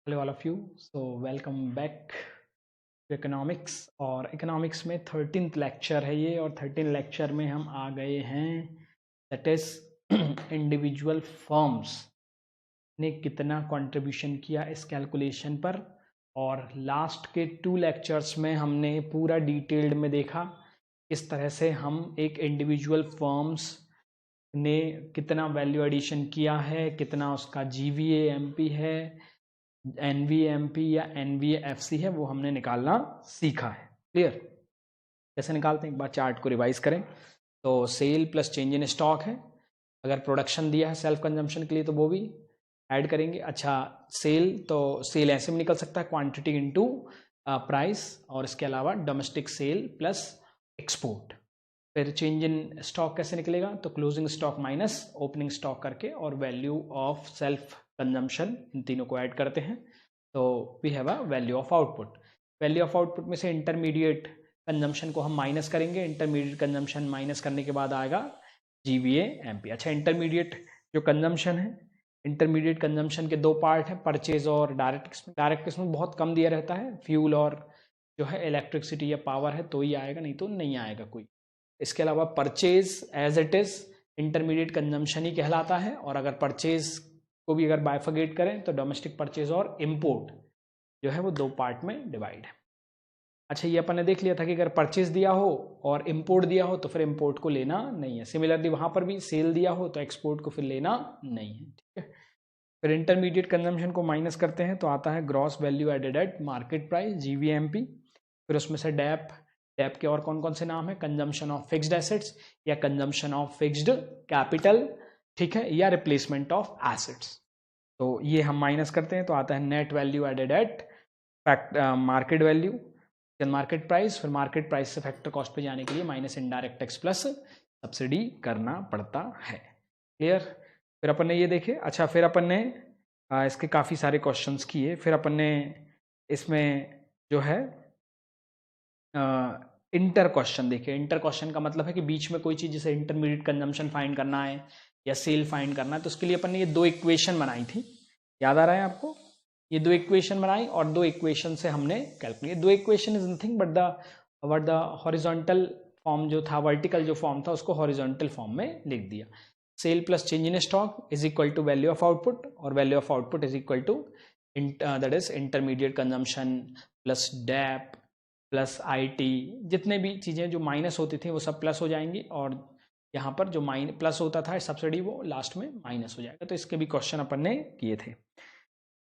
Hello all of you. So welcome back to economics. और economics में 13th lecture है ये, और 13th लेक्चर में हम आ गए हैं दैट इज इंडिविजुअल फर्म्स ने कितना कंट्रीब्यूशन किया इस कैलकुलेशन पर। और लास्ट के 2 लेक्चर्स में हमने पूरा डिटेल्ड में देखा किस तरह से हम एक इंडिविजुअल फर्म्स ने कितना वैल्यू एडिशन किया है, कितना उसका GVA-MP है, NVMP या NVFC है, वो हमने निकालना सीखा है। क्लियर? कैसे निकालते हैं एक बार चार्ट को रिवाइज करें तो sale plus change in stock है। अगर प्रोडक्शन दिया है सेल्फ कंजम्पशन के लिए तो वो भी ऐड करेंगे। अच्छा, सेल तो सेल ऐसे भी निकल सकता है क्वांटिटी इनटू प्राइस, और इसके अलावा डोमेस्टिक सेल प्लस एक्सपोर्ट। फिर चेंज इन स्टॉक कैसे निकलेगा तो closing stock minus opening stock करके और वैल्यू ऑफ सेल्फ कंजम्पशन, इन तीनों को ऐड करते हैं तो we have a value of output. Value of output में से इंटरमीडिएट कंजम्पशन को हम माइनस करेंगे। इंटरमीडिएट कंजम्पशन माइनस करने के बाद आएगा GVA-MP। अच्छा, इंटरमीडिएट जो कंजम्पशन है, इंटरमीडिएट कंजम्पशन के 2 पार्ट हैं, परचेज और डायरेक्ट किस्म। डायरेक्ट किस्म बहुत कम दिया रहता है, फ्यूल और जो है इलेक्ट्रिसिटी या पावर है तो ही आएगा, नहीं तो नहीं आएगा कोई। इसके अलावा purchase as it is intermediate consumption ही कहलाता है, और अगर परचेज को भी अगर बाइफर्गेट करें तो डोमेस्टिक परचेज और इम्पोर्ट जो है वो 2 पार्ट में डिवाइड है। अच्छा, ये अपन ने देख लिया था कि अगर परचेज दिया हो और इम्पोर्ट दिया हो तो फिर इम्पोर्ट को लेना नहीं है। सिमिलरली वहां पर भी सेल दिया हो तो एक्सपोर्ट को फिर लेना नहीं है। ठीक है, फिर इंटरमीडिएट कंजम्पशन को माइनस करते हैं तो आता है gross value added at market price GVMP। फिर उसमें से डैप के और कौन कौन से नाम है, कंजम्पशन ऑफ फिक्स्ड एसेट्स या कंजम्पशन ऑफ फिक्स्ड कैपिटल, ठीक है, या रिप्लेसमेंट ऑफ एसेट्स। तो ये हम माइनस करते हैं तो आता है net value added at market value, फिर मार्केट प्राइस, फिर मार्केट प्राइस से फैक्टर कॉस्ट पे जाने के लिए minus indirect tax plus subsidy करना पड़ता है। क्लियर? फिर अपन ने ये देखे। अच्छा, फिर अपन ने इसके काफ़ी सारे क्वेश्चंस किए। फिर अपन ने इसमें जो है इंटर क्वेश्चन देखे। इंटर क्वेश्चन का मतलब है कि बीच में कोई चीज़, जैसे इंटरमीडिएट कंजम्पशन फाइंड करना है या सेल फाइंड करना है, तो उसके लिए अपन ने ये 2 इक्वेशन बनाई थी। याद आ रहा है आपको? ये 2 इक्वेशन बनाई और 2 इक्वेशन से हमने calculate. 2 equation is nothing but the horizontal form जो था, वर्टिकल जो फॉर्म था, उसको हॉरिजॉन्टल फॉर्म में लिख दिया। Sale plus change in stock is equal to value of output, और value of output is equal to that is intermediate consumption plus dep plus IT। जितने भी चीज़ें जो माइनस होती थी वो सब प्लस हो जाएंगी, और यहाँ पर जो प्लस होता था सब्सिडी वो लास्ट में माइनस हो जाएगा। तो इसके भी क्वेश्चन अपन ने किए थे।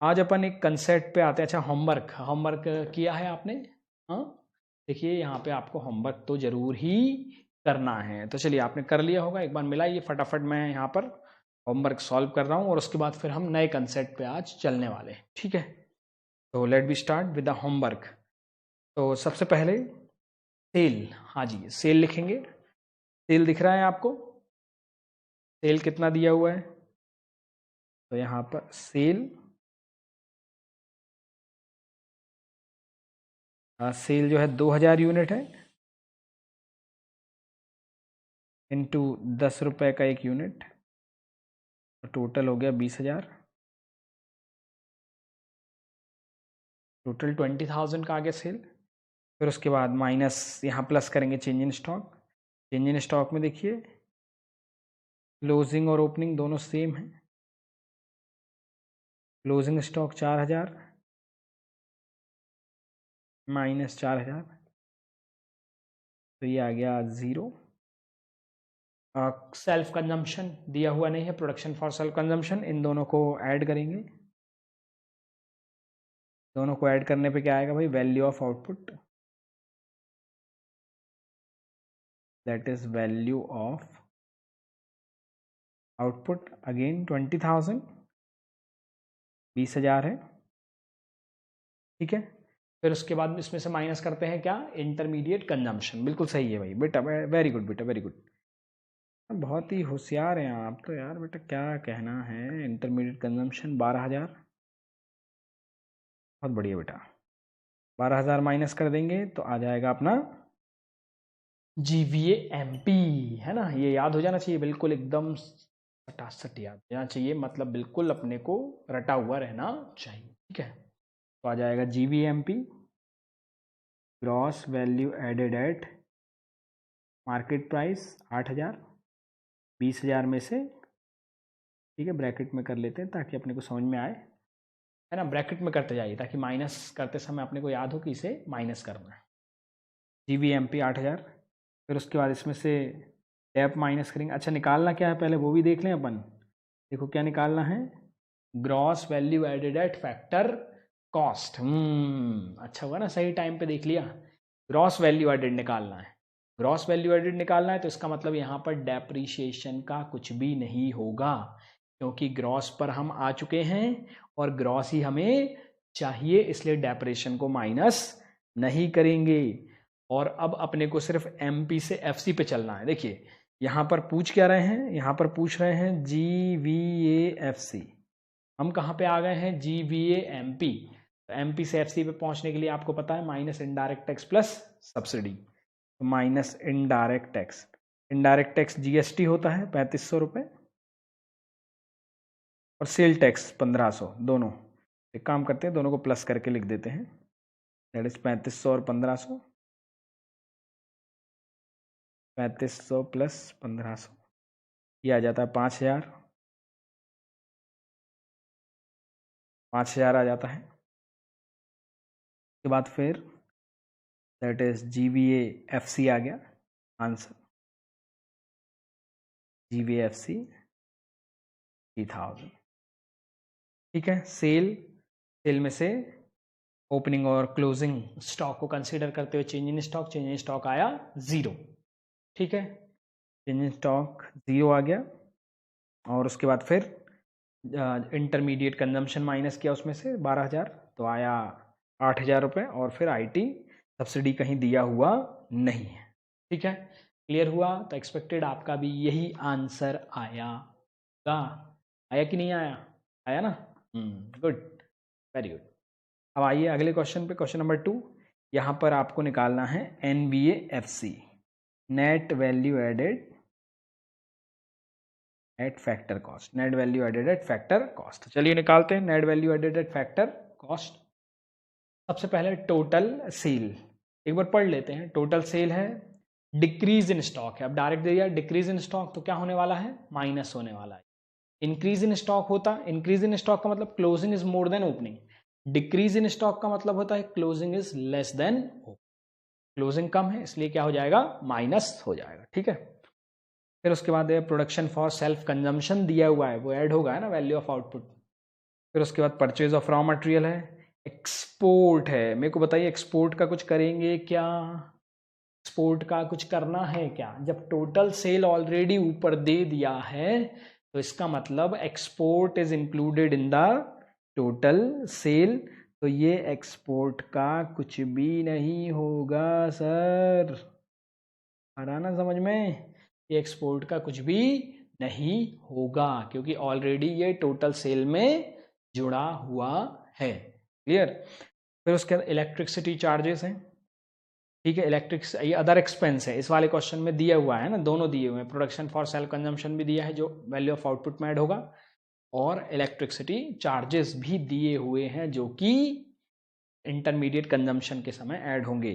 आज अपन एक कंसेप्ट पे आते हैं। अच्छा, होमवर्क किया है आपने? हाँ, देखिए यहाँ पे आपको होमवर्क तो जरूर ही करना है। तो चलिए, आपने कर लिया होगा, एक बार मिलाइए फटाफट। मैं यहाँ पर होमवर्क सॉल्व कर रहा हूँ और उसके बाद फिर हम नए कंसेप्ट पे आज चलने वाले हैं। ठीक है, तो let be start with the homework. तो सबसे पहले सेल, हाँ जी, सेल लिखेंगे। सेल दिख रहा है आपको? सेल कितना दिया हुआ है? तो यहाँ पर सेल सेल जो है 2000 यूनिट है, इनटू 10 रुपए का 1 यूनिट, तो टोटल हो गया 20,000। टोटल 20,000 का आ गया सेल। फिर उसके बाद माइनस, यहाँ प्लस करेंगे change in stock. Change in stock में देखिए क्लोजिंग और ओपनिंग दोनों सेम है। क्लोजिंग स्टॉक 4,000 माइनस 4,000, तो ये आ गया 0। सेल्फ कंजम्पशन दिया हुआ नहीं है, प्रोडक्शन फॉर सेल्फ कंजम्पशन, इन दोनों को ऐड करेंगे। दोनों को ऐड करने पे क्या आएगा भाई? Value of output, that is value of output again 20,000, 20,000 है। ठीक है, फिर उसके बाद इसमें से माइनस करते हैं क्या? Intermediate consumption. बिल्कुल सही है भाई बेटा, वेरी गुड बेटा, वेरी गुड। बहुत ही होशियार हैं आप तो यार बेटा, क्या कहना है। इंटरमीडिएट कंजम्पशन 12,000, बहुत बढ़िया बेटा। 12,000 माइनस कर देंगे तो आ जाएगा अपना GVA-MP, है ना? ये याद हो जाना चाहिए, बिल्कुल एकदम सटासट याद हो जाना चाहिए, मतलब बिल्कुल अपने को रटा हुआ रहना चाहिए। ठीक है, तो आ जाएगा GVMP, gross value added at market price 8,000, 20,000 में से, ठीक है, ब्रैकेट में कर लेते हैं ताकि अपने को समझ में आए, है ना, ब्रैकेट में करते जाइए ताकि माइनस करते समय अपने को याद हो कि इसे माइनस करना है। GVMP 8,000, फिर उसके बाद इसमें से डेप माइनस करेंगे। अच्छा, निकालना क्या है पहले वो भी देख लें अपन। देखो क्या निकालना है, gross value added at factor cost. अच्छा हुआ ना, सही टाइम पे देख लिया। ग्रॉस वैल्यू एडेड निकालना है, ग्रॉस वैल्यू एडेड निकालना है, तो इसका मतलब यहाँ पर डेप्रीशिएशन का कुछ भी नहीं होगा, क्योंकि ग्रॉस पर हम आ चुके हैं और ग्रॉस ही हमें चाहिए, इसलिए डेप्रेशन को माइनस नहीं करेंगे। और अब अपने को सिर्फ MP से FC पे चलना है। देखिए यहाँ पर पूछ क्या रहे हैं, यहाँ पर पूछ रहे हैं GVAFC, हम कहाँ पे आ गए हैं, GVAMP। तो MP से FC पे पहुंचने के लिए आपको पता है minus indirect tax plus subsidy, तो minus indirect tax, indirect tax GST होता है 3,500 रुपये, और सेल टैक्स 1,500, दोनों एक काम करते हैं, दोनों को प्लस करके लिख देते हैं, दैट इज 3,500 और 1,500, 3,500 प्लस 1,500, ये आ जाता है 5,000, 5,000 आ जाता है। उसके बाद फिर दैट इज GVAFC आ गया आंसर, GVAFC 3,000, ठीक है। सेल में से ओपनिंग और क्लोजिंग स्टॉक को कंसीडर करते हुए चेंज इन स्टॉक आया 0, ठीक है, चेंज इन स्टॉक 0 आ गया। और उसके बाद फिर इंटरमीडिएट कंजम्पशन माइनस किया उसमें से 12,000, तो आया 8,000 रुपये, और फिर IT सब्सिडी कहीं दिया हुआ नहीं है, ठीक है। क्लियर हुआ, तो एक्सपेक्टेड आपका भी यही आंसर आया कि नहीं आया, आया ना, गुड, वेरी गुड। अब आइए अगले क्वेश्चन पे, क्वेश्चन नंबर 2। यहाँ पर आपको निकालना है NVAFC, net value added at factor cost, net value added at factor cost. चलिए निकालते हैं net value added at factor cost. सबसे पहले टोटल सेल एक बार पढ़ लेते हैं। टोटल सेल है, डिक्रीज इन स्टॉक है, अब डायरेक्ट दे दिया डिक्रीज इन स्टॉक, तो क्या होने वाला है, माइनस होने वाला है। इंक्रीज इन स्टॉक होता, इंक्रीज इन स्टॉक का मतलब closing is more than opening, decrease in stock का मतलब होता है closing is less than opening, closing कम है इसलिए क्या हो जाएगा, माइनस हो जाएगा, ठीक है। फिर उसके बाद प्रोडक्शन फॉर सेल्फ कंजम्पशन दिया हुआ है, वो ऐड होगा, है ना, वैल्यू ऑफ आउटपुट। फिर उसके बाद परचेज ऑफ रॉ मटेरियल है, एक्सपोर्ट है, मेरे को बताइए एक्सपोर्ट का कुछ करेंगे क्या, एक्सपोर्ट का कुछ करना है क्या, जब टोटल सेल ऑलरेडी ऊपर दे दिया है तो इसका मतलब export is included in the total sale, तो ये एक्सपोर्ट का कुछ भी नहीं होगा सर, आ रहा ना समझ में, ये एक्सपोर्ट का कुछ भी नहीं होगा क्योंकि ऑलरेडी ये टोटल सेल में जुड़ा हुआ है, क्लियर। फिर उसके बाद इलेक्ट्रिसिटी चार्जेस हैं, ठीक है, इलेक्ट्रिक, ये अदर एक्सपेंस है, इस वाले क्वेश्चन में दिया हुआ है ना, दोनों दिए हुए हैं, प्रोडक्शन फॉर सेल्फ कंजम्पशन भी दिया है जो वैल्यू ऑफ आउटपुट में ऐड होगा, और इलेक्ट्रिसिटी चार्जेस भी दिए हुए हैं जो कि इंटरमीडिएट कंजम्पशन के समय ऐड होंगे।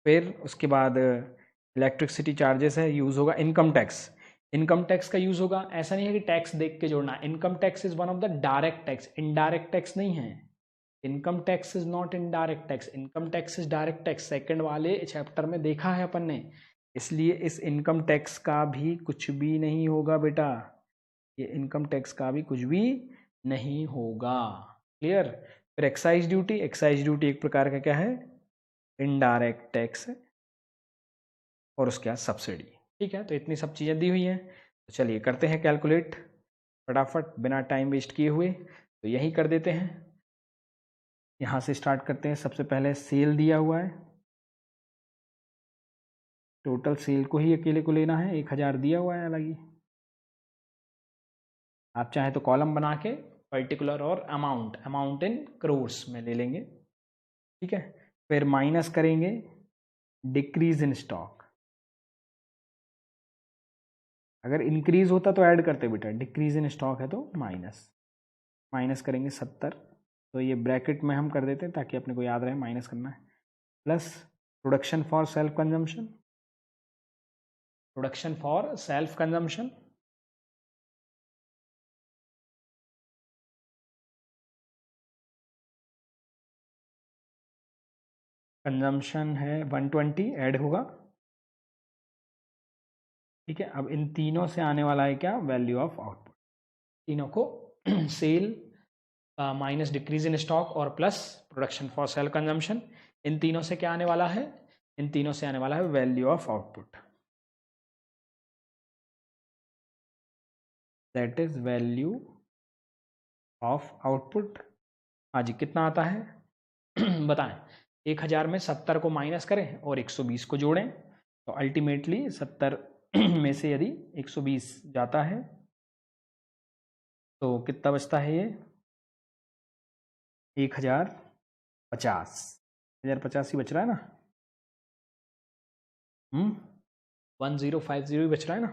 फिर उसके बाद इलेक्ट्रिसिटी चार्जेस है, यूज होगा इनकम टैक्स, इनकम टैक्स का यूज होगा, ऐसा नहीं है कि टैक्स देख के जोड़ना, income tax is one of the direct tax, indirect tax नहीं है, income tax is not indirect tax, income tax is direct tax, second वाले चैप्टर में देखा है अपन ने, इसलिए इस इनकम टैक्स का भी कुछ भी नहीं होगा बेटा, ये इनकम टैक्स का भी कुछ भी नहीं होगा, क्लियर। फिर एक्साइज ड्यूटी, एक्साइज ड्यूटी एक प्रकार का क्या है, इनडायरेक्ट टैक्स है, और उसके बाद सब्सिडी, ठीक है। तो इतनी सब चीज़ें दी हुई हैं, तो चलिए करते हैं कैलकुलेट फटाफट बिना टाइम वेस्ट किए हुए, तो यही कर देते हैं, यहाँ से स्टार्ट करते हैं। सबसे पहले सेल दिया हुआ है, टोटल सेल को ही अकेले को लेना है, 1,000 दिया हुआ है अलग ही, आप चाहे तो कॉलम बना के पर्टिकुलर और अमाउंट इन क्रोर्स में ले लेंगे, ठीक है। फिर माइनस करेंगे डिक्रीज इन स्टॉक, अगर इंक्रीज होता तो ऐड करते बेटा, डिक्रीज इन स्टॉक है तो माइनस करेंगे 70, तो ये ब्रैकेट में हम कर देते हैं ताकि अपने को याद रहे माइनस करना है, plus production for self consumption, production for self consumption, consumption है 120 ऐड होगा, ठीक है। अब इन तीनों से आने वाला है क्या, वैल्यू ऑफ आउटपुट, तीनों को sale minus decrease in stock और plus production for self consumption, इन तीनों से क्या आने वाला है, इन तीनों से आने वाला है value of output, that is value of output. हाँ जी, कितना आता है बताएं। 1000 में 70 को माइनस करें और 120 को जोड़ें, तो अल्टीमेटली 70 में से यदि 120 जाता है तो कितना बचता है, ये 1050, 1050 ही बच रहा है ना, 1050 ही बच रहा है ना।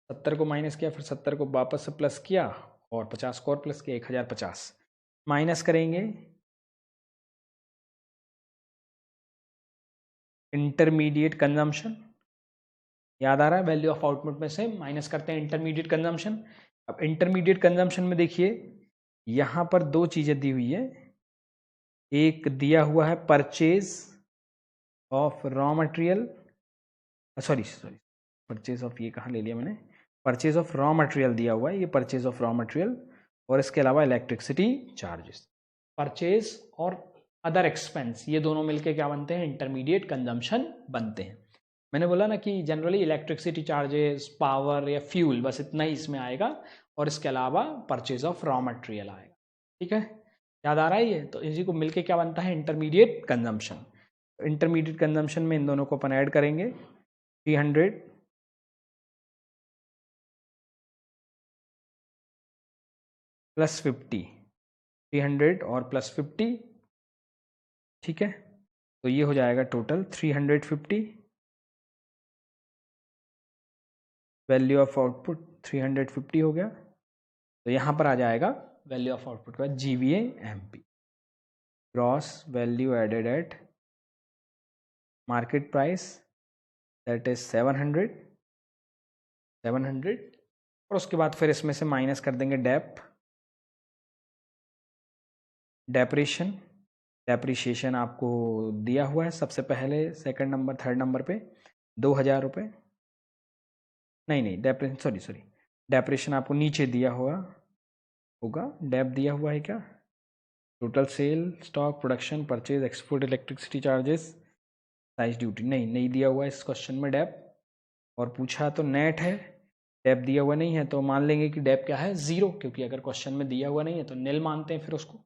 70 को माइनस किया, फिर 70 को वापस से प्लस किया और 50 को और प्लस किया, 1050 माइनस करेंगे इंटरमीडिएट कंजम्पशन, याद आ रहा है, वैल्यू ऑफ आउटपुट में से माइनस करते हैं इंटरमीडिएट कंजम्पशन। अब इंटरमीडिएट कंजम्पशन में देखिए यहाँ पर दो चीज़ें दी हुई है, एक दिया हुआ है purchase of raw material, sorry purchase of, ये कहाँ ले लिया मैंने, परचेज ऑफ रॉ मटेरियल दिया हुआ है, ये परचेज ऑफ रॉ मटेरियल, और इसके अलावा इलेक्ट्रिसिटी चार्जेस, परचेज और अदर एक्सपेंस, ये दोनों मिलके क्या बनते हैं, इंटरमीडिएट कंजम्पशन बनते हैं। मैंने बोला ना कि जनरली इलेक्ट्रिसिटी चार्जेस, पावर या फ्यूल, बस इतना ही इसमें आएगा, और इसके अलावा परचेज ऑफ रॉ मटेरियल आएगा, ठीक है, याद आ रहा है ये। तो इसी को मिलके क्या बनता है, इंटरमीडिएट कंजम्पशन। इंटरमीडिएट कंजम्पशन में इन दोनों को अपन ऐड करेंगे, 300 प्लस 50, 300 और प्लस 50, ठीक है, तो ये हो जाएगा टोटल 350, वैल्यू ऑफ आउटपुट 350 हो गया। तो यहाँ पर आ जाएगा वैल्यू ऑफ आउटपुट का GVA/MP, gross value added at market price, that is 700, और उसके बाद फिर इसमें से माइनस कर देंगे डेप्रीशिएशन आपको दिया हुआ है सबसे पहले, सेकंड नंबर, थर्ड नंबर पे 2000 रुपये, नहीं डेप्रीशिएशन आपको नीचे दिया होगा, डेप दिया हुआ है क्या, total sale, stock, production, purchase, export, electricity charges, size duty, नहीं दिया हुआ है इस क्वेश्चन में डेप, और पूछा तो नेट है, डेप दिया हुआ नहीं है, तो मान लेंगे कि डेप क्या है, 0, क्योंकि अगर क्वेश्चन में दिया हुआ नहीं है तो निल मानते हैं फिर उसको,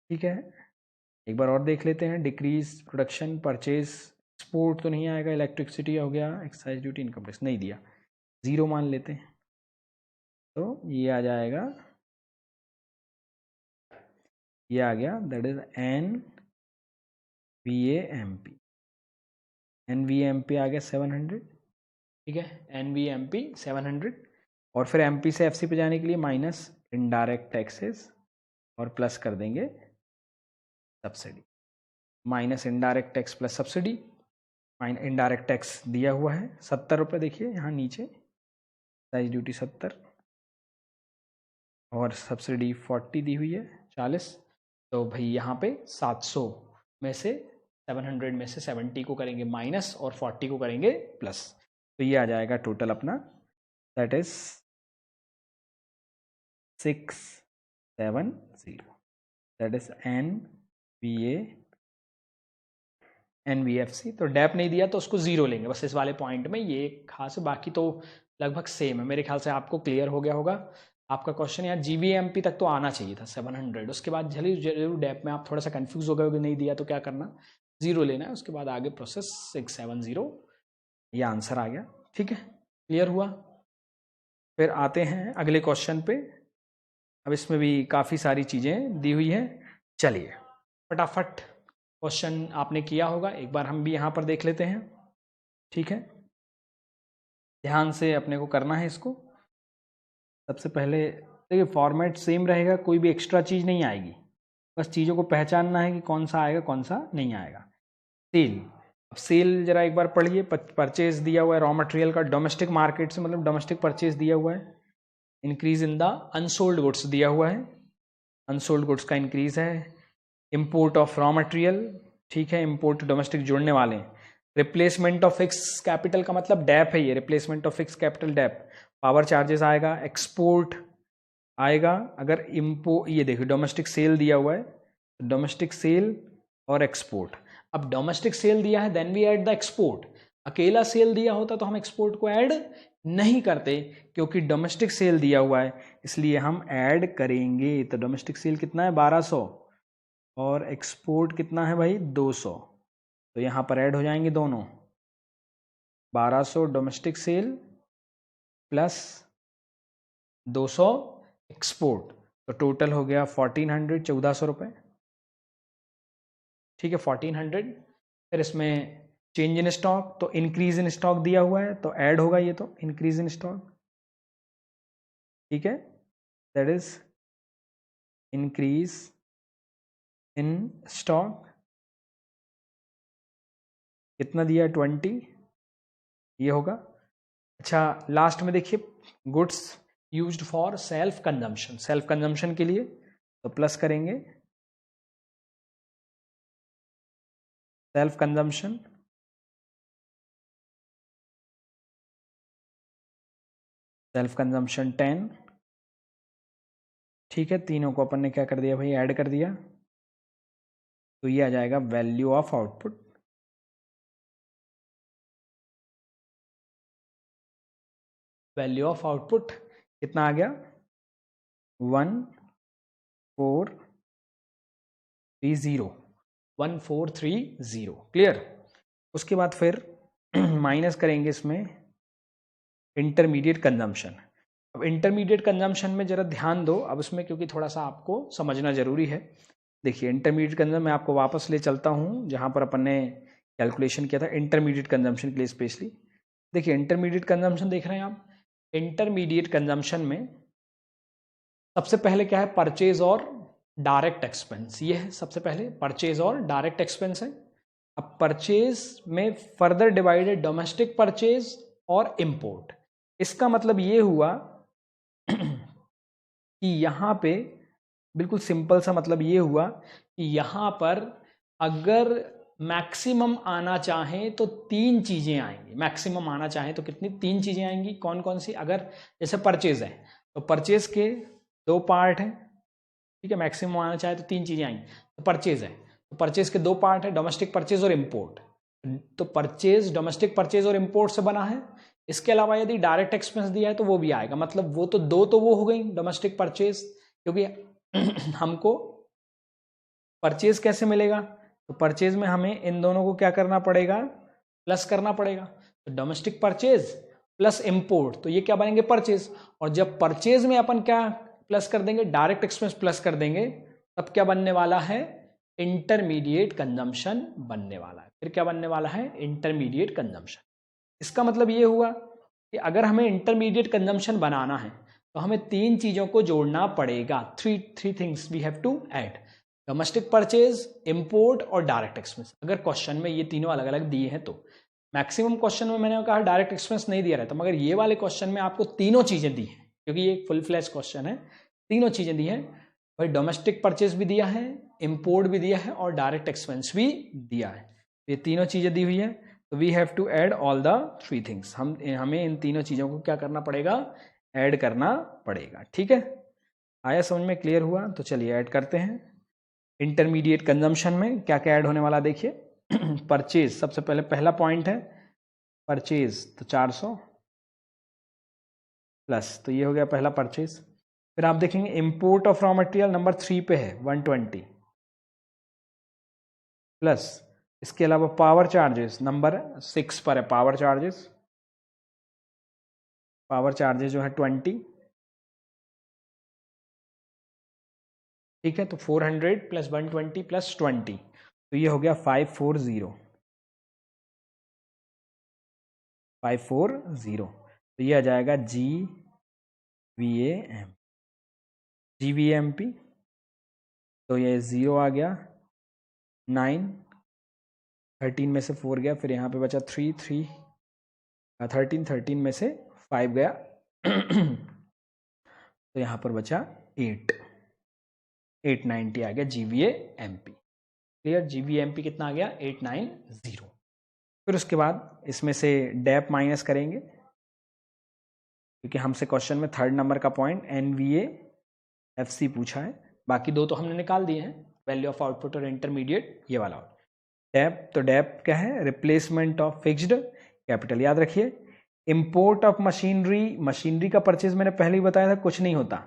ठीक है। एक बार और देख लेते हैं, डिक्रीज प्रोडक्शन, परचेज, एक्सपोर्ट तो नहीं आएगा, इलेक्ट्रिसिटी हो गया, एक्साइज ड्यूटी, इनकम टैक्स नहीं दिया, 0 मान लेते हैं, तो ये आ जाएगा, ये आ गया, दैट इज NVAMP आ गया 700, ठीक है, NVAMP 700, और फिर MP से FC पे जाने के लिए माइनस इनडायरेक्ट टैक्सेस और प्लस कर देंगे subsidy, minus indirect tax plus subsidy, indirect tax दिया हुआ है 70 रुपये, देखिए यहाँ नीचे, साइज ड्यूटी 70 और सब्सिडी 40 दी हुई है 40, तो भाई यहाँ पे 700 में से 700 में से 70 को करेंगे माइनस और 40 को करेंगे प्लस, तो ये आ जाएगा टोटल अपना, that is 670, that is NVFC। तो डेप नहीं दिया तो उसको 0 लेंगे बस इस वाले पॉइंट में, ये खास है, बाकी तो लगभग सेम है। मेरे ख्याल से आपको क्लियर हो गया होगा। आपका क्वेश्चन यार GVAMP तक तो आना चाहिए था 700, उसके बाद जरूर डेप में आप थोड़ा सा कंफ्यूज हो गए होगे, नहीं दिया तो क्या करना, 0 लेना है, उसके बाद आगे प्रोसेस 670, ये आंसर आ गया, ठीक है, क्लियर हुआ। फिर आते हैं अगले क्वेश्चन पे, अब इसमें भी काफ़ी सारी चीज़ें दी हुई हैं, चलिए फटाफट क्वेश्चन आपने किया होगा, एक बार हम भी यहाँ पर देख लेते हैं, ठीक है, ध्यान से अपने को करना है इसको। सबसे पहले देखिए फॉर्मेट सेम रहेगा, कोई भी एक्स्ट्रा चीज़ नहीं आएगी, बस चीज़ों को पहचानना है कि कौन सा आएगा कौन सा नहीं आएगा। सेल, अब सेल जरा एक बार पढ़िए। परचेज दिया हुआ है रॉ मटेरियल का डोमेस्टिक मार्केट से, मतलब डोमेस्टिक परचेज दिया हुआ है। Increase in the unsold goods दिया हुआ है, अनसोल्ड गुड्स का इंक्रीज है। इंपोर्ट ऑफ रॉ मटेरियल, ठीक है, इंपोर्ट डोमेस्टिक जोड़ने वाले। रिप्लेसमेंट ऑफ फिक्स कैपिटल का मतलब डैप है ये, replacement of fix capital dep. Power charges आएगा, एक्सपोर्ट आएगा। अगर ये देखिए डोमेस्टिक सेल दिया हुआ है, डोमेस्टिक सेल और एक्सपोर्ट। अब डोमेस्टिक सेल दिया है then we add the export. अकेला सेल दिया होता तो हम एक्सपोर्ट को ऐड नहीं करते, क्योंकि डोमेस्टिक सेल दिया हुआ है इसलिए हम ऐड करेंगे। तो डोमेस्टिक सेल कितना है 1200 और एक्सपोर्ट कितना है भाई 200, तो यहाँ पर ऐड हो जाएंगे दोनों। 1200 डोमेस्टिक सेल प्लस 200 एक्सपोर्ट, तो टोटल हो गया 1400, 1400 रुपये, ठीक है 1400। फिर इसमें चेंज इन स्टॉक, तो इंक्रीज इन स्टॉक दिया हुआ है तो ऐड होगा ये, तो इंक्रीज इन स्टॉक, ठीक है, that is increase in stock. कितना दिया 20, ये होगा। अच्छा लास्ट में देखिए goods used for self consumption, self consumption के लिए तो प्लस करेंगे सेल्फ कंजम्पशन, सेल्फ कंजम्पशन 10, ठीक है। तीनों को अपन ने क्या कर दिया भाई ऐड कर दिया, तो ये आ जाएगा value of output. Value of output कितना आ गया 1430, 1430, क्लियर। उसके बाद फिर माइनस करेंगे इसमें इंटरमीडिएट कंजम्पशन। अब इंटरमीडिएट कंजम्पशन में जरा ध्यान दो अब उसमें, क्योंकि थोड़ा सा आपको समझना जरूरी है। देखिए इंटरमीडिएट कंजम्पशन मैं आपको वापस ले चलता हूँ जहाँ पर अपन ने कैलकुलेशन किया था इंटरमीडिएट कंजम्पशन के लिए स्पेशली। देखिए इंटरमीडिएट कंजम्पशन देख रहे हैं आप, इंटरमीडिएट कंजम्पशन में सबसे पहले क्या है परचेज और डायरेक्ट एक्सपेंस, ये है सबसे पहले परचेज और डायरेक्ट एक्सपेंस है। अब परचेज में फर्दर डिवाइडेड डोमेस्टिक परचेज और इंपोर्ट। इसका मतलब ये हुआ कि यहाँ पे बिल्कुल सिंपल सा मतलब ये हुआ कि यहाँ पर अगर मैक्सिमम आना चाहे तो 3 चीजें आएंगी। मैक्सिमम आना चाहे तो कितनी 3 चीजें आएंगी, कौन कौन सी? अगर जैसे परचेज है तो परचेज के 2 पार्ट हैं, ठीक है। मैक्सिमम आना चाहे तो 3 चीजें आएंगी। तो परचेज है तो परचेज के 2 पार्ट है, डोमेस्टिक परचेज और इंपोर्ट। तो परचेज डोमेस्टिक परचेज और इंपोर्ट से बना है। इसके अलावा यदि डायरेक्ट एक्सपेंस दिया है तो वो भी आएगा, मतलब वो तो 2 तो वो हो गई डोमेस्टिक परचेज, क्योंकि हमको परचेज कैसे मिलेगा, तो परचेज में हमें इन दोनों को क्या करना पड़ेगा प्लस करना पड़ेगा। तो डोमेस्टिक परचेज प्लस इंपोर्ट, तो ये क्या बनेंगे परचेज। और जब परचेज में अपन क्या प्लस कर देंगे डायरेक्ट एक्सपेंस प्लस कर देंगे, तब क्या बनने वाला है इंटरमीडिएट कंजम्पशन बनने वाला है। फिर क्या बनने वाला है इंटरमीडिएट कंजम्पशन। इसका मतलब ये हुआ कि अगर हमें इंटरमीडिएट कंजम्पशन बनाना है तो हमें 3 चीजों को जोड़ना पड़ेगा। Three things we have to add, domestic purchase, import और डायरेक्ट एक्सपेंस। अगर क्वेश्चन में ये तीनों अलग अलग दिए हैं तो मैक्सिमम क्वेश्चन में मैंने कहा डायरेक्ट एक्सपेंस नहीं दिया रहता, मगर ये वाले क्वेश्चन में आपको तीनों चीजें दी हैं, क्योंकि ये एक फुल फ्लैश क्वेश्चन है। तीनों चीजें दी हैं भाई, डोमेस्टिक परचेज भी दिया है, इंपोर्ट भी दिया है और डायरेक्ट एक्सपेंस भी दिया है। ये तीनों चीजें दी हुई है, तो we have to add all the 3 things. हमें इन तीनों चीजों को क्या करना पड़ेगा ऐड करना पड़ेगा, ठीक है। आया समझ में, क्लियर हुआ? तो चलिए ऐड करते हैं। इंटरमीडिएट कंजम्पशन में क्या क्या ऐड होने वाला देखिए। परचेज सबसे पहले पहला पॉइंट है परचेज, तो 400 प्लस, तो ये हो गया पहला परचेज। फिर आप देखेंगे import of raw material number 3 पे है 120 प्लस, इसके अलावा पावर चार्जेस नंबर 6 पर है, पावर चार्जेस जो है 20, ठीक है। तो 400 प्लस 120 प्लस 20, तो ये हो गया 540, तो ये आ जाएगा GVAM, GVAMP, तो ये 0 आ गया, 9, 13 में से 4 गया, फिर यहाँ पे बचा 3, 13 में से 5 गया तो यहाँ पर बचा 890 आ गया GVA-MP। क्लियर, GVA-MP कितना आ गया 890। फिर उसके बाद इसमें से डेप माइनस करेंगे, क्योंकि हमसे क्वेश्चन में 3rd नंबर का पॉइंट NVA-FC पूछा है। बाकी 2 तो हमने निकाल दिए हैं, वैल्यू ऑफ आउटपुट और इंटरमीडिएट, ये वाला। डेप, तो डेप क्या है, रिप्लेसमेंट ऑफ फिक्स्ड कैपिटल। याद रखिए, इंपोर्ट ऑफ मशीनरी का परचेज मैंने पहले ही बताया था कुछ नहीं होता।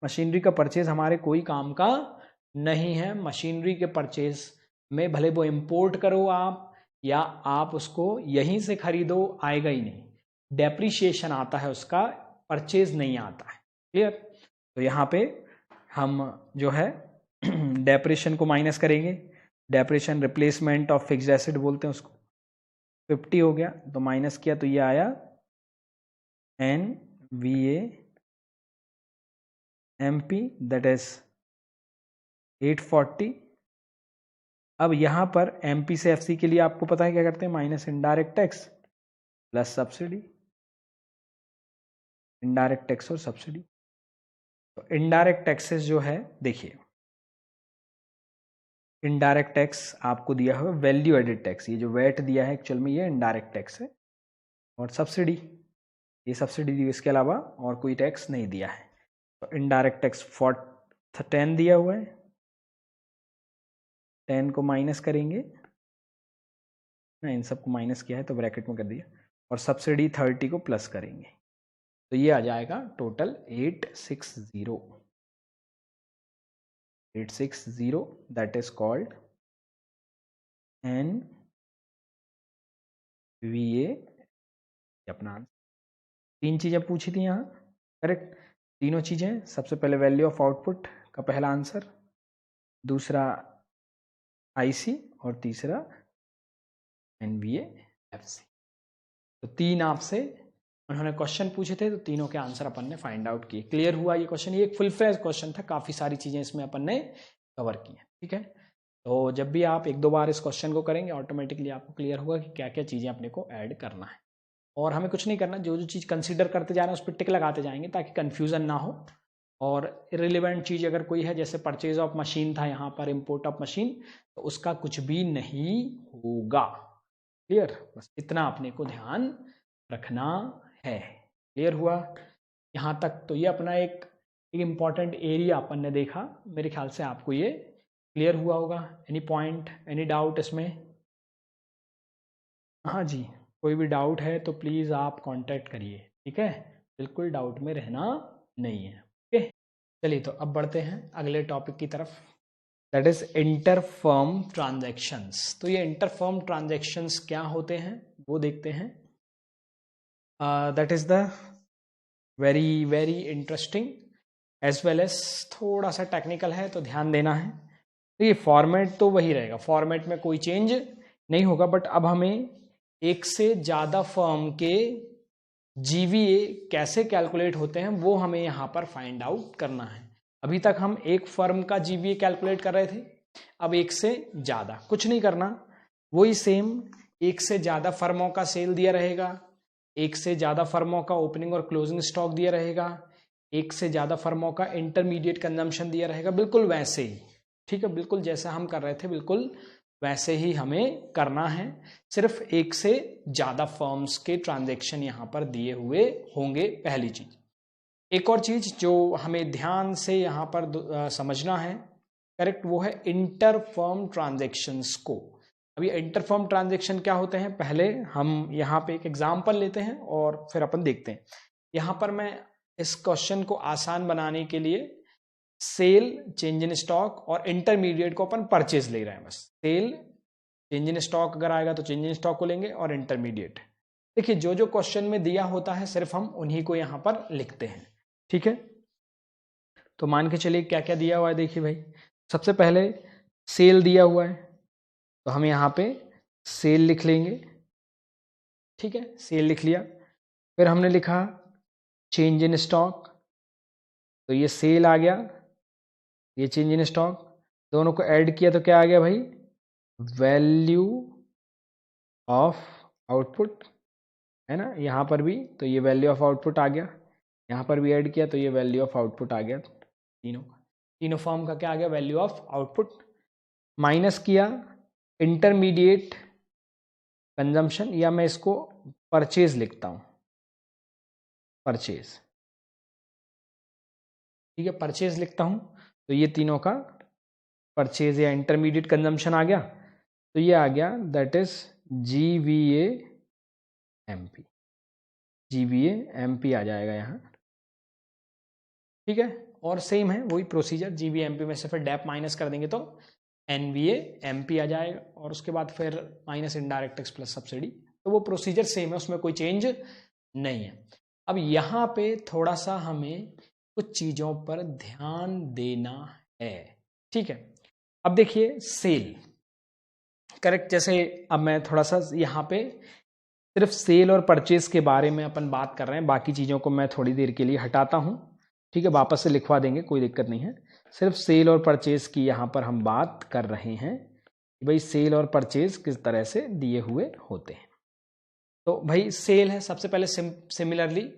मशीनरी का परचेज हमारे कोई काम का नहीं है। मशीनरी के परचेज में भले वो इंपोर्ट करो आप या आप उसको यहीं से खरीदो, आएगा ही नहीं। डेप्रिशिएशन आता है उसका, परचेज नहीं आता है। क्लियर, तो यहाँ पे हम जो है डेप्रिशिएशन को माइनस करेंगे। Depreciation replacement of fixed asset बोलते हैं उसको। 50 हो गया, तो माइनस किया तो ये आया NVA-MP, दैट इज 840। अब यहां पर MP से FC के लिए आपको पता है क्या करते हैं, minus indirect tax plus subsidy, indirect tax और सब्सिडी। तो इनडायरेक्ट टैक्सेस जो है, देखिए इनडायरेक्ट टैक्स आपको दिया हुआ वैल्यू एडेड टैक्स, ये जो वैट दिया है एक्चुअल में ये इनडायरेक्ट टैक्स है। और सब्सिडी, ये सब्सिडी दी, इसके अलावा और कोई टैक्स नहीं दिया है। तो इनडायरेक्ट टैक्स 10 दिया हुआ है, 10 को माइनस करेंगे ना, इन सबको माइनस किया है तो ब्रैकेट में कर दिया, और सब्सिडी 30 को प्लस करेंगे, तो ये आ जाएगा total 860, that is called NVA। अपना 3 चीजें पूछी थी यहाँ, करेक्ट, तीनों चीजें। सबसे पहले वैल्यू ऑफ आउटपुट का पहला आंसर, दूसरा IC और तीसरा NVA-FC। तो 3 आपसे उन्होंने क्वेश्चन पूछे थे, तो तीनों के आंसर अपन ने फाइंड आउट किए। क्लियर हुआ ये क्वेश्चन, ये एक फुल फ्लेज क्वेश्चन था, काफी सारी चीजें इसमें अपन ने कवर की हैं। ठीक है, तो जब भी आप 1-2 बार इस क्वेश्चन को करेंगे, ऑटोमेटिकली आपको क्लियर होगा कि क्या क्या चीजें अपने को ऐड करना है। और हमें कुछ नहीं करना, जो जो चीज़ कंसीडर करते जा रहे हैं उस पर टिक लगाते जाएंगे, ताकि कंफ्यूजन ना हो। और इरेलीवेंट चीज़ अगर कोई है, जैसे परचेज ऑफ मशीन था यहाँ पर, इंपोर्ट ऑफ मशीन, तो उसका कुछ भी नहीं होगा। क्लियर, बस इतना अपने को ध्यान रखना है। क्लियर हुआ यहाँ तक? तो ये अपना एक इम्पॉर्टेंट एरिया अपन ने देखा। मेरे ख्याल से आपको ये क्लियर हुआ होगा। एनी पॉइंट, एनी डाउट इसमें? हाँ जी, कोई भी डाउट है तो प्लीज़ आप कांटेक्ट करिए। ठीक है, बिल्कुल डाउट में रहना नहीं है। ओके, चलिए तो अब बढ़ते हैं अगले टॉपिक की तरफ, that is inter firm transactions. तो ये इंटर फर्म ट्रांजैक्शंस क्या होते हैं वो देखते हैं। That is the very very interesting as well as थोड़ा सा टेक्निकल है, तो ध्यान देना है। तो ये फॉर्मेट तो वही रहेगा, फॉर्मेट में कोई चेंज नहीं होगा, बट अब हमें एक से ज़्यादा फर्म के GVA कैसे कैलकुलेट होते हैं वो हमें यहाँ पर फाइंड आउट करना है। अभी तक हम एक फर्म का GVA कैलकुलेट कर रहे थे, अब एक से ज़्यादा। कुछ नहीं करना, वही सेम, एक से ज़्यादा फर्मों का सेल दिया रहेगा, एक से ज़्यादा फर्मों का ओपनिंग और क्लोजिंग स्टॉक दिया रहेगा, एक से ज़्यादा फर्मों का इंटरमीडिएट कंजम्पशन दिया रहेगा, बिल्कुल वैसे ही। ठीक है, बिल्कुल जैसा हम कर रहे थे बिल्कुल वैसे ही हमें करना है। सिर्फ एक से ज़्यादा फर्म्स के ट्रांजैक्शन यहाँ पर दिए हुए होंगे, पहली चीज़। एक और चीज़ जो हमें ध्यान से यहाँ पर समझना है, करेक्ट, वो है इंटर फर्म ट्रांजैक्शंस को। अभी इंटर फर्म ट्रांजैक्शन क्या होते हैं, पहले हम यहाँ पे एक एग्जाम्पल लेते हैं और फिर अपन देखते हैं। यहाँ पर मैं इस क्वेश्चन को आसान बनाने के लिए सेल, चेंज इन स्टॉक और इंटरमीडिएट को अपन परचेज ले रहे हैं। बस सेल, चेंज इन स्टॉक अगर आएगा तो चेंज इन स्टॉक को लेंगे, और इंटरमीडिएट। देखिए, जो जो क्वेश्चन में दिया होता है सिर्फ हम उन्हीं को यहाँ पर लिखते हैं। ठीक है, तो मान के चलिए क्या क्या दिया हुआ है। देखिए भाई, सबसे पहले सेल दिया हुआ है, तो हम यहाँ पे सेल लिख लेंगे। ठीक है, सेल लिख लिया। फिर हमने लिखा चेंज इन स्टॉक, तो ये सेल आ गया, ये चेंज इन स्टॉक। दोनों को ऐड किया तो क्या आ गया भाई, वैल्यू ऑफ आउटपुट, है ना। यहाँ पर भी तो ये वैल्यू ऑफ आउटपुट आ गया, यहाँ पर भी ऐड किया तो ये वैल्यू ऑफ आउटपुट आ गया, तीनों फॉर्म का क्या आ गया, वैल्यू ऑफ आउटपुट। माइनस किया इंटरमीडिएट कंजम्पशन, या मैं इसको परचेज लिखता हूँ, परचेज, ठीक है, परचेज लिखता हूँ। तो ये तीनों का परचेज या इंटरमीडिएट कंजम्पशन आ गया, तो ये आ गया दैट इज GVA/MP, GVA/MP आ जाएगा यहाँ, ठीक है। और सेम है वही प्रोसीजर, GVA/MP में से फिर डेप माइनस कर देंगे तो NVA/MP आ जाएगा, और उसके बाद फिर minus indirect tax plus subsidy, तो वो प्रोसीजर सेम है, उसमें कोई चेंज नहीं है। अब यहाँ पे थोड़ा सा हमें कुछ चीज़ों पर ध्यान देना है, ठीक है। अब देखिए सेल, करेक्ट, जैसे अब मैं थोड़ा सा यहाँ पे सिर्फ सेल और परचेज के बारे में अपन बात कर रहे हैं, बाकी चीज़ों को मैं थोड़ी देर के लिए हटाता हूँ, ठीक है, वापस से लिखवा देंगे, कोई दिक्कत नहीं है। सिर्फ सेल और परचेज की यहाँ पर हम बात कर रहे हैं कि भाई सेल और परचेज किस तरह से दिए हुए होते हैं। तो भाई सेल है, सबसे पहले similarly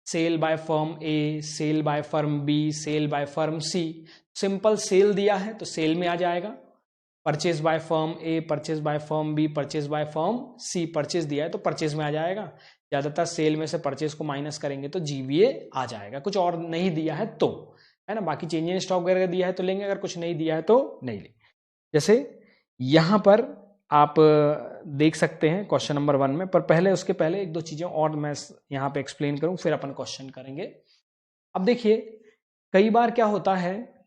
sale by firm A, sale by firm B, sale by firm C, simple sale दिया है तो सेल में आ जाएगा। Purchase by firm A, purchase by firm B, purchase by firm C, purchase दिया है तो परचेज में आ जाएगा। ज्यादातर सेल में से परचेज को माइनस करेंगे तो GVA आ जाएगा, कुछ और नहीं दिया है तो, है ना। बाकी चेंज इन स्टॉक वगैरह दिया है तो लेंगे, अगर कुछ नहीं दिया है तो नहीं लेंगे। जैसे यहां पर आप देख सकते हैं क्वेश्चन नंबर 1 में, पर पहले उसके पहले एक दो चीजें और मैं यहाँ पे एक्सप्लेन करूं, फिर अपन क्वेश्चन करेंगे। अब देखिए कई बार क्या होता है,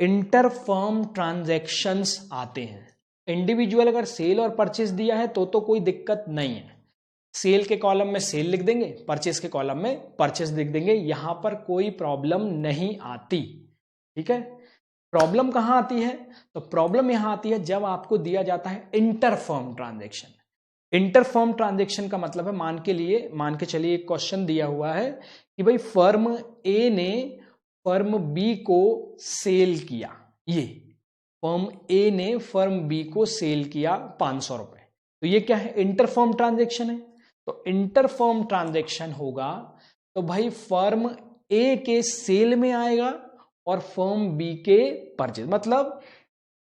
इंटर फर्म ट्रांजैक्शंस आते हैं। इंडिविजुअल अगर सेल और परचेज दिया है तो कोई दिक्कत नहीं है, सेल के कॉलम में सेल लिख देंगे, परचेज के कॉलम में परचेज लिख देंगे, यहां पर कोई प्रॉब्लम नहीं आती, ठीक है। प्रॉब्लम कहां आती है, तो प्रॉब्लम यहां आती है जब आपको दिया जाता है inter firm transaction. Inter firm transaction का मतलब है, मान के चलिए एक क्वेश्चन दिया हुआ है कि भाई फर्म ए ने फर्म बी को सेल किया, ये फर्म ए ने फर्म बी को सेल किया 500 रुपए, तो ये क्या है, इंटर फर्म ट्रांजैक्शन है। तो इंटर फर्म ट्रांजैक्शन होगा तो भाई फर्म ए के सेल में आएगा और फर्म बी के परचेज, मतलब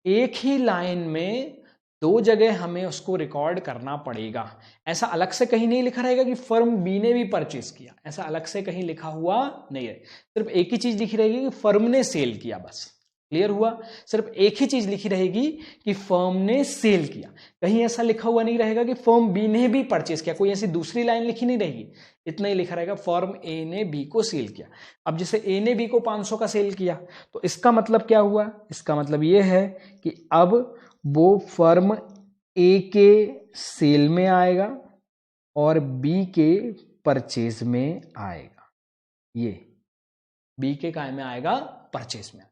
एक ही लाइन में दो जगह हमें उसको रिकॉर्ड करना पड़ेगा। ऐसा अलग से कहीं नहीं लिखा रहेगा कि फर्म बी ने भी परचेज किया, ऐसा अलग से कहीं लिखा हुआ नहीं है, सिर्फ एक ही चीज लिखी रहेगी कि फर्म ने सेल किया, बस क्लियर हुआ। सिर्फ एक ही चीज लिखी रहेगी कि फर्म ने सेल किया, कहीं ऐसा लिखा हुआ नहीं रहेगा कि फर्म बी ने भी परचेज किया, कोई ऐसी दूसरी लाइन लिखी नहीं रहेगी, इतना ही लिखा रहेगा फर्म ए ने बी को सेल किया। अब जैसे ए ने बी को 500 का सेल किया तो इसका मतलब क्या हुआ, इसका मतलब यह है कि अब वो फर्म ए के सेल में आएगा और बी के परचेज में आएगा, ये बी के काय में आएगा, परचेज में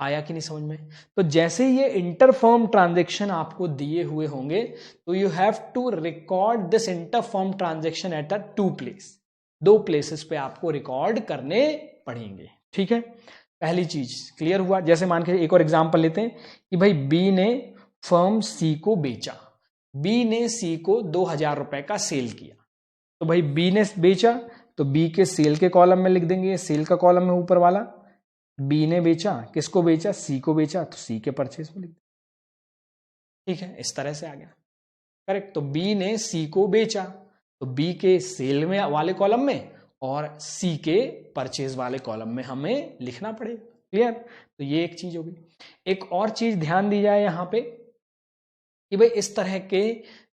आया कि नहीं समझ में। तो जैसे ये इंटर फर्म ट्रांजैक्शन आपको दिए हुए होंगे तो you have to record this inter firm transaction at a 2 place, 2 places पे आपको रिकॉर्ड करने पड़ेंगे, ठीक है। पहली चीज क्लियर हुआ। जैसे मान के एक और एग्जांपल लेते हैं कि भाई बी ने फर्म सी को बेचा, बी ने सी को 2000 रुपए का सेल किया, तो भाई बी ने बेचा तो बी के सेल के कॉलम में लिख देंगे, सेल का कॉलम है ऊपर वाला, बी ने बेचा, किसको बेचा, सी को बेचा, तो सी के परचेज में लिख देंगे, ठीक है, इस तरह से आ गया, करेक्ट। तो बी ने सी को बेचा तो बी के सेल में वाले कॉलम में और सी के परचेज वाले कॉलम में हमें लिखना पड़ेगा, क्लियर। तो ये एक चीज होगी। एक और चीज ध्यान दी जाए यहां पे कि भाई इस तरह के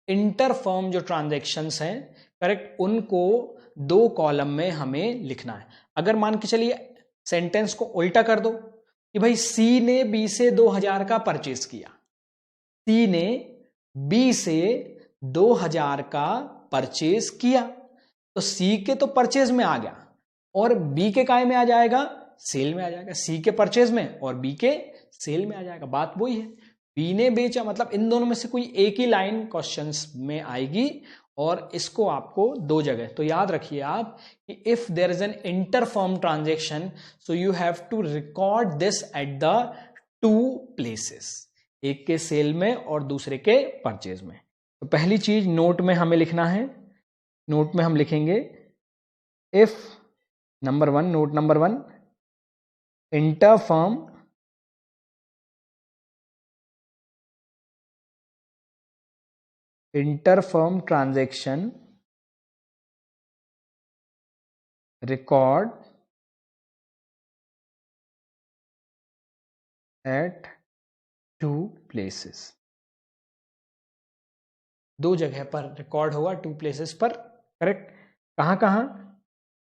इंटर फर्म जो ट्रांजैक्शंस हैं, करेक्ट, उनको 2 कॉलम में हमें लिखना है। अगर मान के चलिए सेंटेंस को उल्टा कर दो कि भाई सी ने बी से 2000 का परचेज किया, सी ने बी से 2000 का परचेज किया, तो सी के तो परचेज में आ गया और बी के काय में आ जाएगा, सेल में आ जाएगा, सी के परचेज में और बी के सेल में आ जाएगा, बात वही है। बी ने बेचा, मतलब इन दोनों में से कोई एक ही लाइन क्वेश्चंस में आएगी और इसको आपको 2 जगह, तो याद रखिए आप कि if there is an inter firm transaction so you have to record this at the 2 places, एक के सेल में और दूसरे के परचेज में। तो पहली चीज नोट में हमें लिखना है, नोट में हम लिखेंगे if number 1, note number 1, inter-firm transaction record eight 2 places, 2 जगह पर रिकॉर्ड होगा, 2 places पर, करेक्ट। कहां कहां?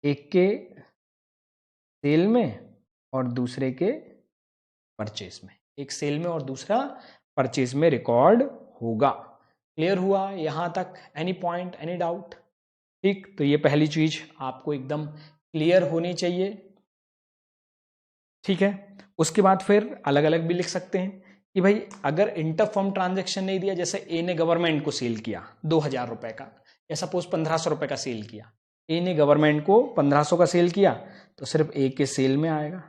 एक के सेल में और दूसरे के परचेज में, एक सेल में और दूसरा परचेज में रिकॉर्ड होगा। क्लियर हुआ यहां तक? Any point, any doubt? ठीक, तो ये पहली चीज आपको एकदम क्लियर होनी चाहिए। ठीक है, उसके बाद फिर अलग अलग भी लिख सकते हैं कि भाई अगर इंटरफर्म ट्रांजैक्शन नहीं दिया, जैसे ए ने गवर्नमेंट को सेल किया 2000 रुपए का, या सपोज 1500 रुपए का सेल किया, ए ने गवर्नमेंट को 1500 का सेल किया तो सिर्फ ए के सेल में आएगा।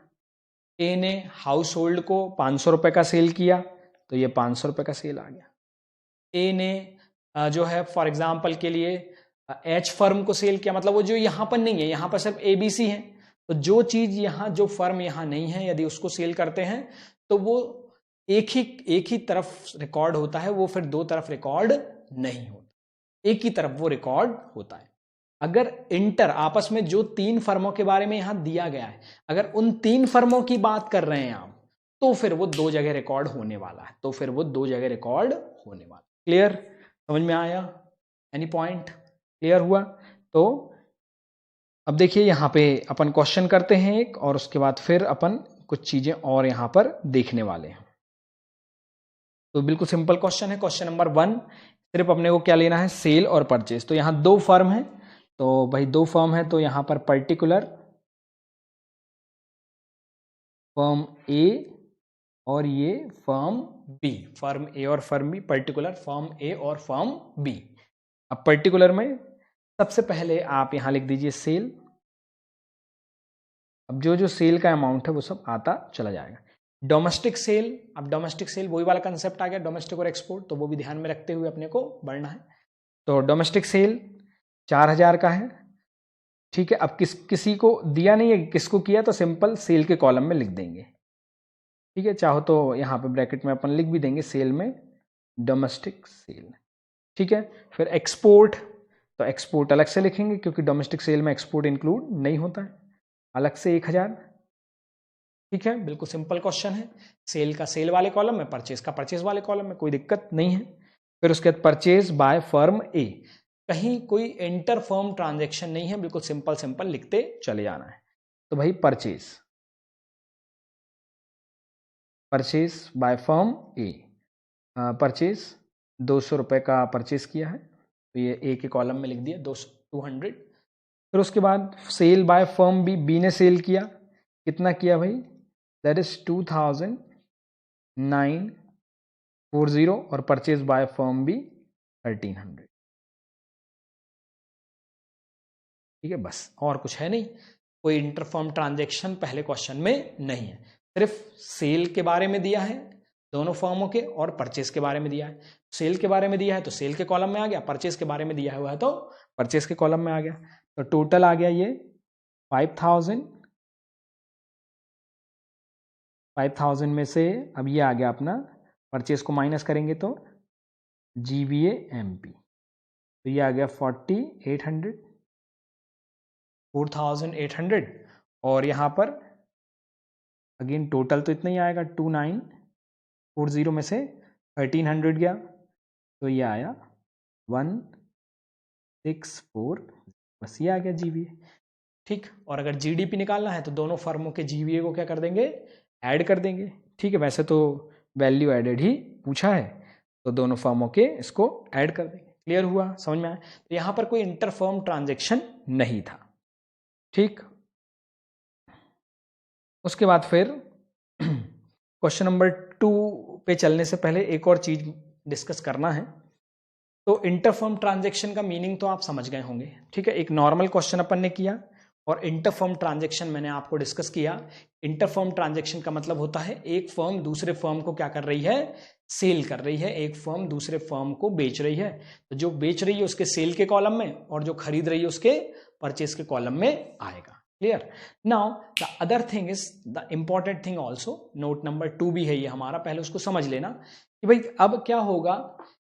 ए ने हाउस होल्ड को 500 रुपए का सेल किया तो ये 500 रुपए का सेल आ गया। ए ने जो है फॉर एग्जाम्पल के लिए एच फर्म को सेल किया, मतलब वो जो यहां पर नहीं है, यहां पर सिर्फ एबीसी है, तो जो चीज यहां, जो फर्म यहां नहीं है, यदि उसको सेल करते हैं तो वो एक ही तरफ रिकॉर्ड होता है, वो फिर 2 तरफ रिकॉर्ड नहीं होता, एक ही तरफ वो रिकॉर्ड होता है। अगर इंटर आपस में जो 3 फर्मों के बारे में यहां दिया गया है, अगर उन 3 फर्मों की बात कर रहे हैं आप, तो फिर वो 2 जगह रिकॉर्ड होने वाला है, तो फिर वो 2 जगह रिकॉर्ड होने वाला। क्लियर? समझ में आया? Any point? क्लियर हुआ? तो अब देखिए यहां पे अपन क्वेश्चन करते हैं एक, और उसके बाद फिर अपन कुछ चीजें और यहां पर देखने वाले हैं। तो बिल्कुल सिंपल क्वेश्चन है, क्वेश्चन नंबर 1। सिर्फ अपने को क्या लेना है? सेल और परचेज। तो यहां 2 फर्म है, तो भाई 2 फर्म है, तो यहां पर पर्टिकुलर फर्म ए और ये फर्म बी, फर्म ए और फर्म बी, पर्टिकुलर फर्म ए और फर्म बी। अब पर्टिकुलर में सबसे पहले आप यहां लिख दीजिए सेल। अब जो सेल का अमाउंट है वो सब आता चला जाएगा। डोमेस्टिक सेल, अब डोमेस्टिक सेल वही वाला कंसेप्ट आ गया, डोमेस्टिक और एक्सपोर्ट, तो वो भी ध्यान में रखते हुए अपने को बढ़ना है। तो डोमेस्टिक सेल 4000 का है, ठीक है। अब किसी को दिया नहीं है, किसको किया, तो सिंपल सेल के कॉलम में लिख देंगे, ठीक है। चाहो तो यहाँ पे ब्रैकेट में अपन लिख भी देंगे सेल में डोमेस्टिक सेल, ठीक है। फिर एक्सपोर्ट, तो एक्सपोर्ट अलग से लिखेंगे क्योंकि डोमेस्टिक सेल में एक्सपोर्ट इंक्लूड नहीं होता है, अलग से 1000, ठीक है। बिल्कुल सिंपल क्वेश्चन है, सेल का सेल वाले कॉलम में, परचेज का परचेज वाले कॉलम में, कोई दिक्कत नहीं है। फिर उसके बाद परचेज बाय फर्म ए, कहीं कोई इंटर फर्म ट्रांजेक्शन नहीं है, बिल्कुल सिंपल सिंपल लिखते चले जाना है। तो भाई purchase by firm A, purchase 200 रुपए का परचेज किया है, तो ये ए के कॉलम में लिख दिया 200। फिर उसके बाद sale by firm B, B ने सेल किया, कितना किया भाई? दैट इज 2940, और परचेज बाय फर्म बी 1300, ठीक है। बस और कुछ है नहीं, कोई इंटरफर्म ट्रांजैक्शन पहले क्वेश्चन में नहीं है, सिर्फ सेल के बारे में दिया है दोनों फर्मों के, और परचेज के बारे में दिया है। सेल के बारे में दिया है तो सेल के कॉलम में आ गया, परचेज के बारे में दिया हुआ है तो परचेज के कॉलम में आ गया। तो टोटल आ गया ये 5000 में से अब ये आ गया अपना, परचेज को माइनस करेंगे तो GVA MP, तो ये आ गया 4800, और यहाँ पर अगेन टोटल तो इतना ही आएगा, 2940 में से 1300 गया तो ये आया 1640, बस ये आ गया GVA, ठीक। और अगर GDP निकालना है तो दोनों फर्मों के GVA को क्या कर देंगे? ऐड कर देंगे, ठीक है। वैसे तो वैल्यू एडेड ही पूछा है, तो दोनों फर्मों के इसको ऐड कर देंगे। क्लियर हुआ? समझ में आया? तो यहां पर कोई इंटरफर्म ट्रांजैक्शन नहीं था, ठीक। उसके बाद फिर क्वेश्चन नंबर 2 पे चलने से पहले एक और चीज डिस्कस करना है। तो इंटरफर्म ट्रांजैक्शन का मीनिंग तो आप समझ गए होंगे, ठीक है। एक नॉर्मल क्वेश्चन अपन ने किया, और इंटरफर्म ट्रांजैक्शन मैंने आपको डिस्कस किया। इंटरफर्म ट्रांजैक्शन का मतलब होता है एक फर्म दूसरे फर्म को क्या कर रही है, सेल कर रही है, एक फर्म दूसरे फर्म को बेच रही है। तो जो बेच रही है उसके सेल के कॉलम में और जो खरीद रही है उसके परचेज के कॉलम में आएगा। Clear? Now the other thing is the important thing also, note number 2 भी है ये हमारा, पहले उसको समझ लेना कि भाई अब क्या होगा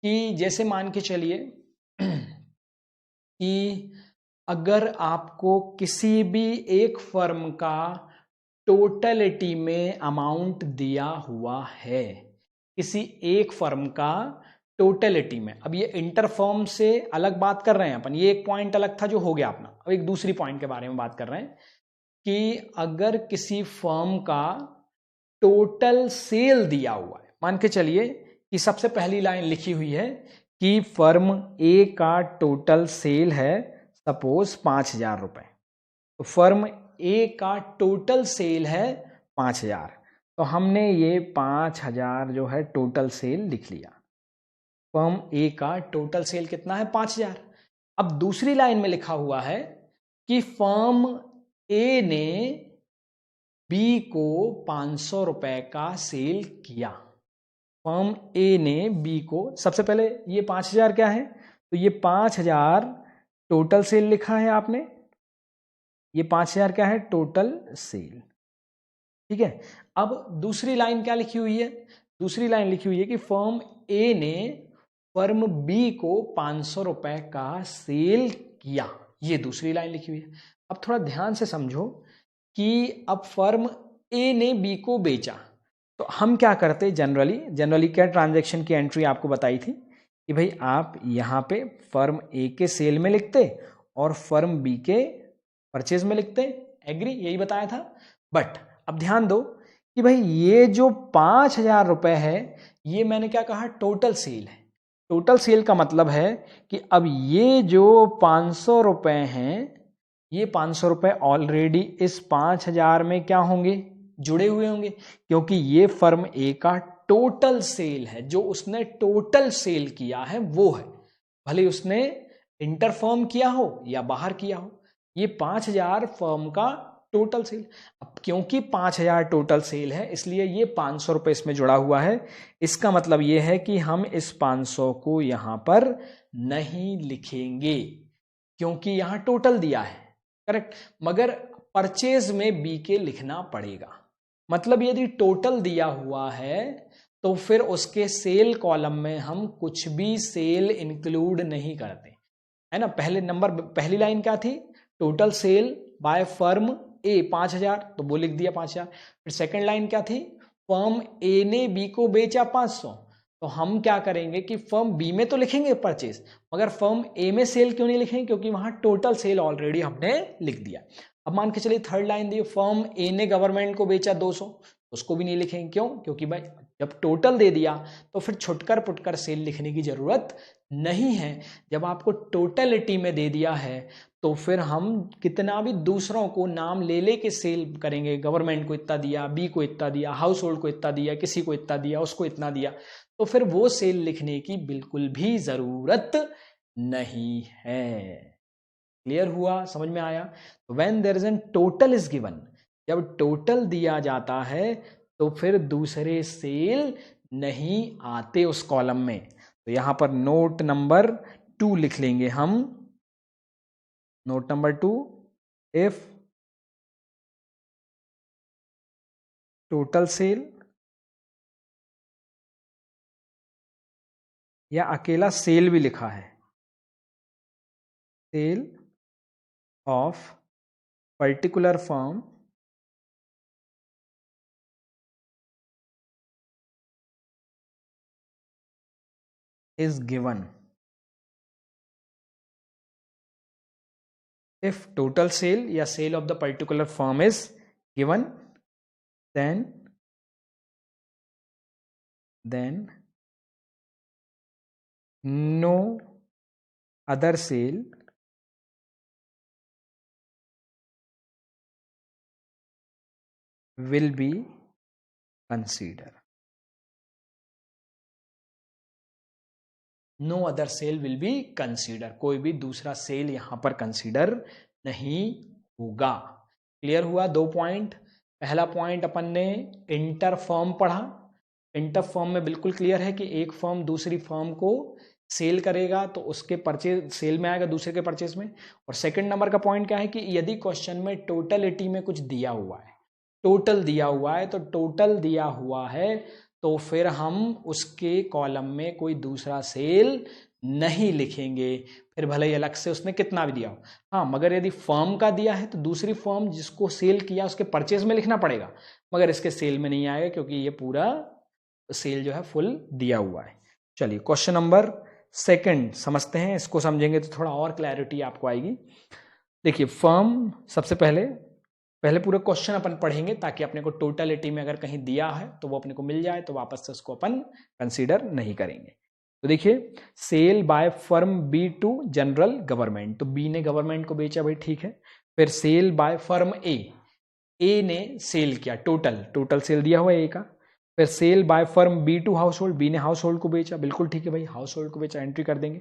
कि जैसे मान के चलिए कि अगर आपको किसी भी एक फर्म का टोटलिटी में अमाउंट दिया हुआ है, किसी एक फर्म का टोटलिटी में, अब ये इंटर फर्म से अलग बात कर रहे हैं अपन, ये एक पॉइंट अलग था जो हो गया अपना, अब एक दूसरी पॉइंट के बारे में बात कर रहे हैं कि अगर किसी फर्म का टोटल सेल दिया हुआ है, मान के चलिए कि सबसे पहली लाइन लिखी हुई है कि फर्म ए का टोटल सेल है सपोज 5,000 रुपए, तो फर्म ए का टोटल सेल है 5,000, तो हमने ये 5,000 जो है टोटल सेल लिख लिया। फर्म ए का टोटल सेल कितना है, 5,000। अब दूसरी लाइन में लिखा हुआ है कि फर्म ए ने बी को 500 रुपए का सेल किया। फर्म ए ने बी को, सबसे पहले ये 5,000 क्या है, तो ये 5,000 टोटल सेल लिखा है आपने, ये 5,000 क्या है, टोटल सेल। ठीक है, अब दूसरी लाइन क्या लिखी हुई है, दूसरी लाइन लिखी हुई है कि फर्म ए ने फर्म बी को 500 रुपए का सेल किया, ये दूसरी लाइन लिखी हुई है। अब थोड़ा ध्यान से समझो कि अब फर्म ए ने बी को बेचा, तो हम क्या करते, जनरली क्या ट्रांजैक्शन की एंट्री आपको बताई थी कि भाई आप यहाँ पे फर्म ए के सेल में लिखते और फर्म बी के परचेज में लिखते, एग्री, यही बताया था। बट अब ध्यान दो कि भाई ये जो 5,000 रुपए है ये मैंने क्या कहा, टोटल सेल है। टोटल सेल का मतलब है कि अब ये जो 500 रुपए हैं, ये 500 रुपए ऑलरेडी इस 5,000 में क्या होंगे, जुड़े हुए होंगे, क्योंकि ये फर्म ए का टोटल सेल है, जो उसने टोटल सेल किया है वो है, भले उसने इंटरफर्म किया हो या बाहर किया हो, ये 5,000 फर्म का टोटल सेल। अब क्योंकि 5,000 टोटल सेल है इसलिए ये 500 रुपए इसमें जुड़ा हुआ है। इसका मतलब ये है कि हम इस 500 को यहां पर नहीं लिखेंगे क्योंकि यहां टोटल दिया है, करेक्ट, मगर परचेज में बी के लिखना पड़ेगा। मतलब यदि टोटल दिया हुआ है तो फिर उसके सेल कॉलम में हम कुछ भी सेल इंक्लूड नहीं करते, है ना। पहले नंबर, पहली लाइन क्या थी, टोटल सेल बाय फर्म ए 5,000, तो वो लिख दिया 5,000। फिर सेकंड लाइन क्या थी, फर्म ए ने बी को बेचा 500, तो हम क्या करेंगे कि फर्म बी में तो लिखेंगे परचेज, मगर फर्म ए में सेल क्यों नहीं लिखेंगे, क्योंकि वहां टोटल सेल ऑलरेडी हमने लिख दिया। अब मान के चलिए थर्ड लाइन दी, फर्म ए ने गवर्नमेंट को बेचा 200, उसको भी नहीं लिखेंगे, क्यों, क्योंकि भाई जब टोटल दे दिया तो फिर छुटकर पुटकर सेल लिखने की जरूरत नहीं है। जब आपको टोटलिटी में दे दिया है तो फिर हम कितना भी दूसरों को नाम ले ले के सेल करेंगे, गवर्नमेंट को इतना दिया, बी को इतना दिया, हाउस होल्ड को इतना दिया, किसी को इतना दिया, उसको इतना दिया, तो फिर वो सेल लिखने की बिल्कुल भी जरूरत नहीं है। क्लियर हुआ, समझ में आया। तो when there is an total is given, जब टोटल दिया जाता है तो फिर दूसरे सेल नहीं आते उस कॉलम में। तो यहां पर नोट नंबर 2 लिख लेंगे हम, note number 2, if total sale या अकेला सेल भी लिखा है, sale of particular firm is given, if total sale या sale of the particular firm is given, then no other sale will be considered, no other sale will be consider, कोई भी दूसरा cell यहां पर consider नहीं होगा। Clear हुआ? 2 point. पहला पॉइंट अपन ने इंटर फर्म पढ़ा। इंटर फर्म में बिल्कुल क्लियर है कि एक फर्म दूसरी फर्म को सेल करेगा तो उसके परचेज सेल में आएगा, दूसरे के परचेज में। और सेकंड नंबर का पॉइंट क्या है कि यदि क्वेश्चन में टोटलिटी में कुछ दिया हुआ है, टोटल दिया हुआ है, तो टोटल दिया हुआ है तो फिर हम उसके कॉलम में कोई दूसरा सेल नहीं लिखेंगे, फिर भले ही अलग से उसने कितना भी दिया हो। हाँ, मगर यदि फर्म का दिया है तो दूसरी फर्म जिसको सेल किया उसके परचेज में लिखना पड़ेगा, मगर इसके सेल में नहीं आएगा क्योंकि ये पूरा सेल जो है फुल दिया हुआ है। चलिए क्वेश्चन नंबर सेकंड समझते हैं। इसको समझेंगे तो थोड़ा और क्लैरिटी आपको आएगी। देखिए फर्म, सबसे पहले पूरा क्वेश्चन अपन पढ़ेंगे ताकि अपने को टोटलिटी में अगर कहीं दिया है तो वो अपने को मिल जाए, तो वापस से उसको अपन कंसीडर नहीं करेंगे। तो देखिए, sale by firm B to general government, तो बी ने गवर्नमेंट को बेचा भाई, ठीक है। फिर सेल बाय फर्म ए ने सेल किया, टोटल सेल दिया हुआ है ए का। फिर sale by firm B to household, B ने हाउस होल्ड को बेचा, बिल्कुल ठीक है भाई, हाउस होल्ड को बेचा, एंट्री कर देंगे।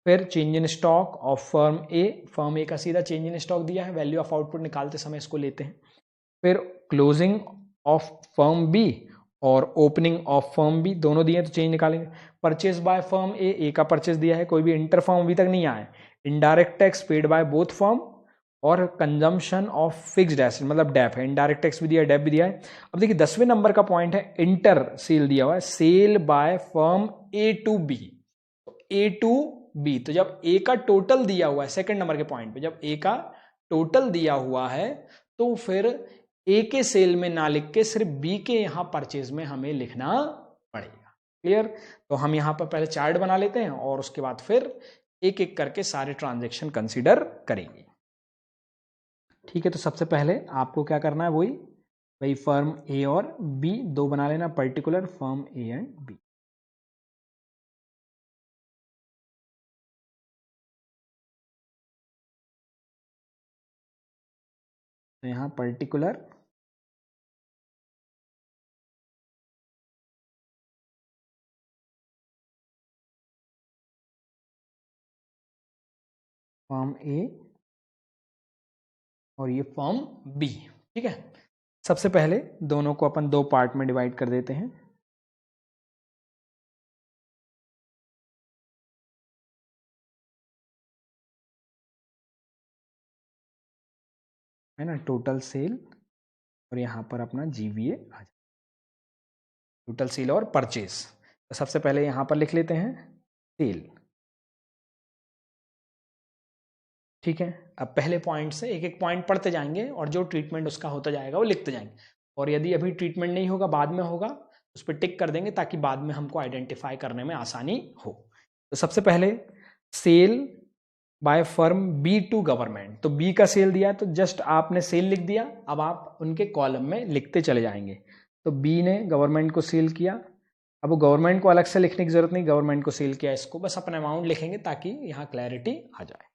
फिर change in stock of firm A का सीधा चेंज इन स्टॉक दिया है, वैल्यू ऑफ आउटपुट निकालते समय इसको लेते हैं। फिर क्लोजिंग ऑफ फर्म बी और ओपनिंग ऑफ फर्म बी, दोनों दिए तो चेंज निकालेंगे। परचेज बाय फर्म ए का परचेज दिया है, कोई भी इंटर फर्म अभी तक नहीं आया है। Indirect tax paid by both firm और कंजम्पशन ऑफ फिक्स्ड एसेट, मतलब डेप है, इनडायरेक्ट टैक्स भी दिया है, डेप भी दिया है। अब देखिए 10वें नंबर का पॉइंट है इंटर सेल दिया हुआ है, sale by firm A to B, A to B, तो जब ए का टोटल दिया हुआ है, सेकंड नंबर के पॉइंट पे जब ए का टोटल दिया हुआ है तो फिर ए के सेल में ना लिख के सिर्फ बी के यहां परचेज में हमें लिखना पड़ेगा। क्लियर? तो हम यहां पर पहले चार्ट बना लेते हैं और उसके बाद फिर एक एक करके सारे ट्रांजैक्शन कंसीडर करेंगे। ठीक है, तो सबसे पहले आपको क्या करना है, वही भाई फर्म ए और बी दो बना लेना, particular firm A and B. तो यहां पर्टिकुलर फर्म ए और ये फर्म बी। ठीक है, सबसे पहले दोनों को अपन दो पार्ट में डिवाइड कर देते हैं। है ना, टोटल सेल और यहां पर अपना जीवीए आ जाए, टोटल सेल और परचेज। तो सबसे पहले यहां पर लिख लेते हैं सेल। ठीक है, अब पहले पॉइंट से एक एक पॉइंट पढ़ते जाएंगे और जो ट्रीटमेंट उसका होता जाएगा वो लिखते जाएंगे, और यदि अभी ट्रीटमेंट नहीं होगा बाद में होगा उस पर टिक कर देंगे ताकि बाद में हमको आइडेंटिफाई करने में आसानी हो। तो सबसे पहले sale by firm B to government, तो बी का सेल दिया तो जस्ट आपने सेल लिख दिया, अब आप उनके कॉलम में लिखते चले जाएंगे। तो बी ने गवर्नमेंट को सेल किया, अब वो गवर्नमेंट को अलग से लिखने की जरूरत नहीं, गवर्नमेंट को सेल किया, इसको बस अपना अमाउंट लिखेंगे ताकि यहाँ क्लैरिटी आ जाए।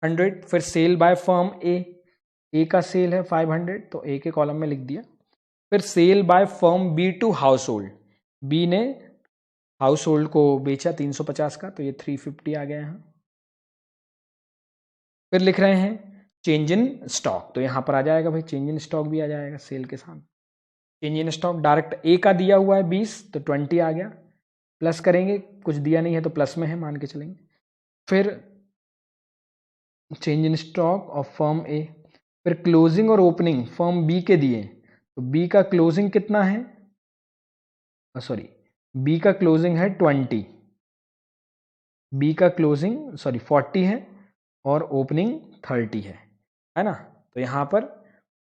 100। फिर सेल बाय फर्म ए का सेल है 500, तो ए के कॉलम में लिख दिया। फिर sale by firm B to household, B ने हाउस होल्ड को बेचा 350 का, तो ये 350 आ गया यहाँ। फिर लिख रहे हैं चेंज इन स्टॉक, तो यहां पर आ जाएगा भाई चेंज इन स्टॉक भी आ जाएगा सेल के साथ। चेंज इन स्टॉक डायरेक्ट ए का दिया हुआ है 20, तो 20 आ गया, प्लस करेंगे, कुछ दिया नहीं है तो प्लस में है मान के चलेंगे। फिर change in stock of firm A, फिर क्लोजिंग और ओपनिंग फर्म बी के दिए, तो बी का क्लोजिंग कितना है, सॉरी बी का क्लोजिंग है 20, बी का क्लोजिंग 40 है और ओपनिंग 30 है ना। तो यहां पर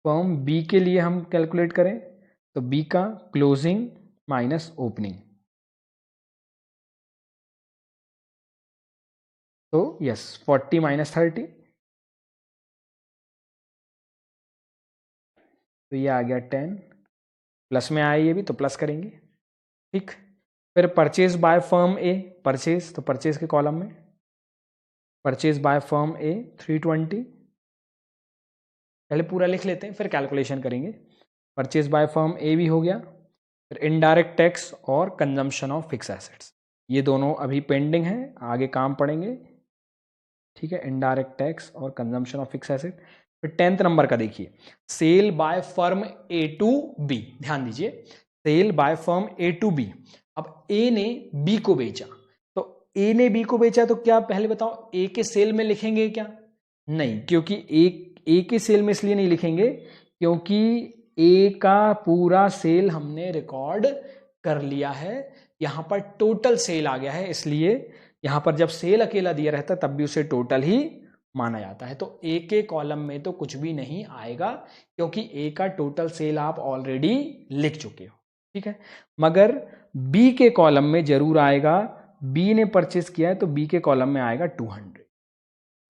फर्म बी के लिए हम कैलकुलेट करें तो बी का क्लोजिंग माइनस ओपनिंग, तो यस 40 माइनस 30, तो ये आ गया 10, प्लस में आया ये भी तो प्लस करेंगे। ठीक, फिर purchase by firm A, purchase तो परचेज के कॉलम में परचेज बाय फर्म ए 320, पहले पूरा लिख लेते हैं फिर कैलकुलेशन करेंगे। परचेज बाय फर्म ए भी हो गया। फिर इनडायरेक्ट टैक्स और कंजम्पशन ऑफ फिक्स एसेट्स, ये दोनों अभी पेंडिंग है, आगे काम पड़ेंगे। ठीक है, इनडायरेक्ट टैक्स और कंजम्पशन ऑफ फिक्स एसेट। फिर 10th नंबर का देखिए, sale by firm A to B, ध्यान दीजिए, sale by firm A to B. अब ए ने बी को बेचा, तो ए ने बी को बेचा तो क्या पहले बताओ ए के सेल में लिखेंगे क्या? नहीं, क्योंकि ए के सेल में इसलिए नहीं लिखेंगे क्योंकि ए का पूरा सेल हमने रिकॉर्ड कर लिया है, यहां पर टोटल सेल आ गया है, इसलिए यहां पर जब सेल अकेला दिया रहता है तब भी उसे टोटल ही माना जाता है। तो ए के कॉलम में तो कुछ भी नहीं आएगा क्योंकि ए का टोटल सेल आप ऑलरेडी लिख चुके हो, ठीक है। मगर बी के कॉलम में जरूर आएगा, बी ने परचेस किया है तो बी के कॉलम में आएगा 200।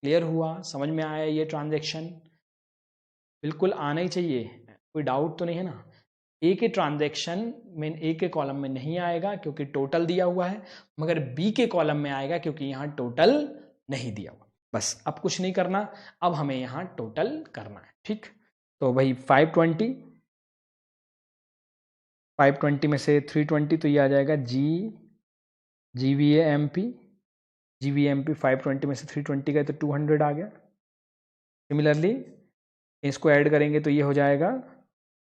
क्लियर हुआ? समझ में आया ये ट्रांजैक्शन? बिल्कुल आना ही चाहिए, कोई डाउट तो नहीं है ना। ए के ट्रांजैक्शन में ए के कॉलम में नहीं आएगा क्योंकि टोटल दिया हुआ है, मगर बी के कॉलम में आएगा क्योंकि यहां टोटल नहीं दिया हुआ। बस अब कुछ नहीं करना, अब हमें यहां टोटल करना है, ठीक। तो भाई 520 में से 320 तो ये आ जाएगा GVAMP 520 में से 320 गए तो 200 आ गया। सिमिलरली इसको ऐड करेंगे तो ये हो जाएगा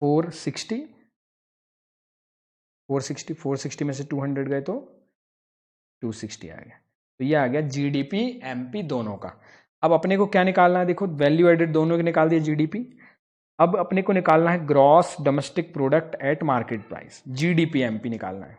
460 में से 200 गए तो 260 आ गया। तो ये आ गया GDP MP दोनों का। अब अपने को क्या निकालना है? देखो वैल्यू एडेड दोनों के निकाल दिया GDP। अब अपने को निकालना है gross domestic product at market price, GDP MP निकालना है।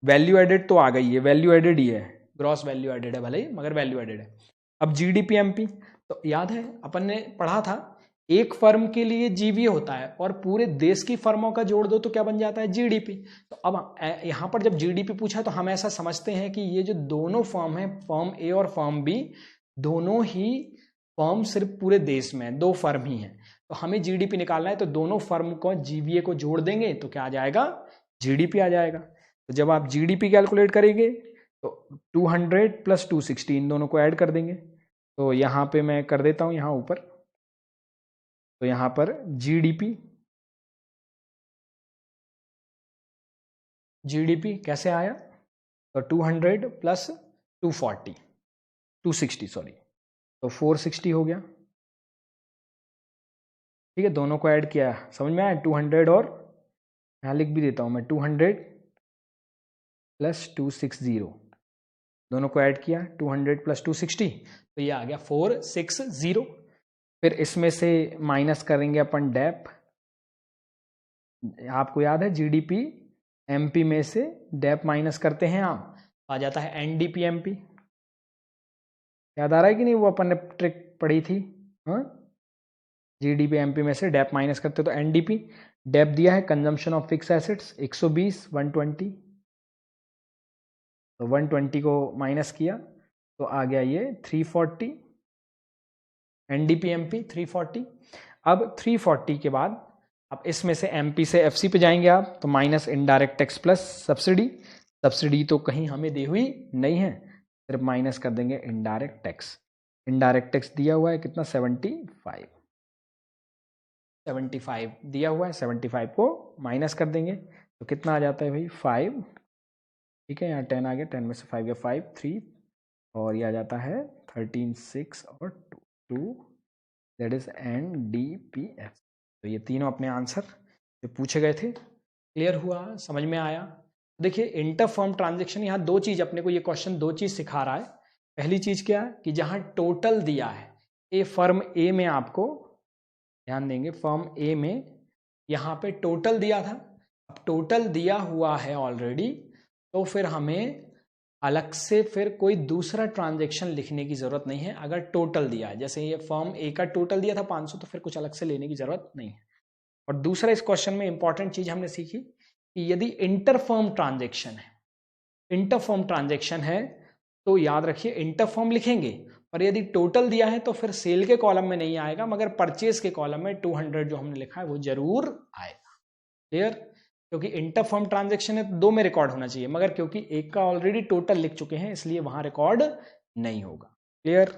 वैल्यू एडेड तो आ गई है, वैल्यू एडेड ही है, ग्रॉस वैल्यू एडेड है भले ही मगर वैल्यू एडेड है। अब GDP MP तो याद है अपन ने पढ़ा था, एक फर्म के लिए जीवीए होता है और पूरे देश की फर्मों का जोड़ दो तो क्या बन जाता है? GDP। तो अब यहां पर जब GDP पूछा तो हम ऐसा समझते हैं कि ये जो दोनों फर्म है, फर्म ए और फर्म बी, दोनों ही फर्म सिर्फ पूरे देश में दो फर्म ही हैं, तो हमें GDP निकालना है। तो दोनों फर्म को जीवीए को जोड़ देंगे तो क्या आ जाएगा? GDP आ जाएगा। तो जब आप GDP कैलकुलेट करेंगे तो 200 प्लस 260 इन दोनों को ऐड कर देंगे। तो यहाँ पे मैं कर देता हूँ यहाँ ऊपर, तो यहाँ पर GDP कैसे आया? तो 200 प्लस 260 सॉरी, तो 460 हो गया, ठीक है। दोनों को ऐड किया, समझ में आया? 200 और यहाँ लिख भी देता हूँ मैं, 200 प्लस 260 दोनों को ऐड किया, 200 प्लस 260 तो ये आ गया 460। फिर इसमें से माइनस करेंगे अपन डेप। आपको याद है GDP MP में से डेप माइनस करते हैं आप, आ जाता है NDP MP। याद आ रहा है कि नहीं? वो अपन ने ट्रिक पढ़ी थी, हाँ। GDP MP में से डेप माइनस करते तो NDP। डेप दिया है कंजम्पशन ऑफ फिक्स एसेट्स 120, 120, तो 120 को माइनस किया तो आ गया ये 340, NDP MP 340। अब 340 के बाद अब इसमें से MP से FC पे जाएंगे आप, तो minus indirect tax plus subsidy. Subsidy तो कहीं हमें दी हुई नहीं है, सिर्फ माइनस कर देंगे इनडायरेक्ट टैक्स। इनडायरेक्ट टैक्स दिया हुआ है कितना? 75 दिया हुआ है, 75 को माइनस कर देंगे तो कितना आ जाता है भाई? 5, ठीक है। यहाँ 10 आ गया, 10 में से 5 गया 5, 3 और ये आ जाता है 13, 6 और 2 दैट इज NDPF। तो ये तीनों अपने आंसर जो पूछे गए थे। क्लियर हुआ? समझ में आया? देखिए इंटर फर्म ट्रांजेक्शन, यहाँ दो चीज अपने को ये क्वेश्चन दो चीज सिखा रहा है। पहली चीज क्या है कि जहां टोटल दिया है, ए फर्म ए में आपको ध्यान देंगे, फर्म ए में यहाँ पे टोटल दिया था, अब टोटल दिया हुआ है ऑलरेडी, तो फिर हमें अलग से फिर कोई दूसरा ट्रांजैक्शन लिखने की जरूरत नहीं है। अगर टोटल दिया है, जैसे ये फर्म ए का टोटल दिया था 500, तो फिर कुछ अलग से लेने की जरूरत नहीं है। और दूसरा इस क्वेश्चन में इंपॉर्टेंट चीज हमने सीखी कि यदि इंटरफर्म ट्रांजैक्शन है तो याद रखिए इंटरफर्म लिखेंगे, और यदि टोटल दिया है तो फिर सेल के कॉलम में नहीं आएगा, मगर परचेज के कॉलम में 200 जो हमने लिखा है वो जरूर आएगा। क्लियर? क्योंकि इंटरफर्म ट्रांजैक्शन है तो दो में रिकॉर्ड होना चाहिए, मगर क्योंकि एक का ऑलरेडी टोटल लिख चुके हैं इसलिए वहां रिकॉर्ड नहीं होगा। क्लियर?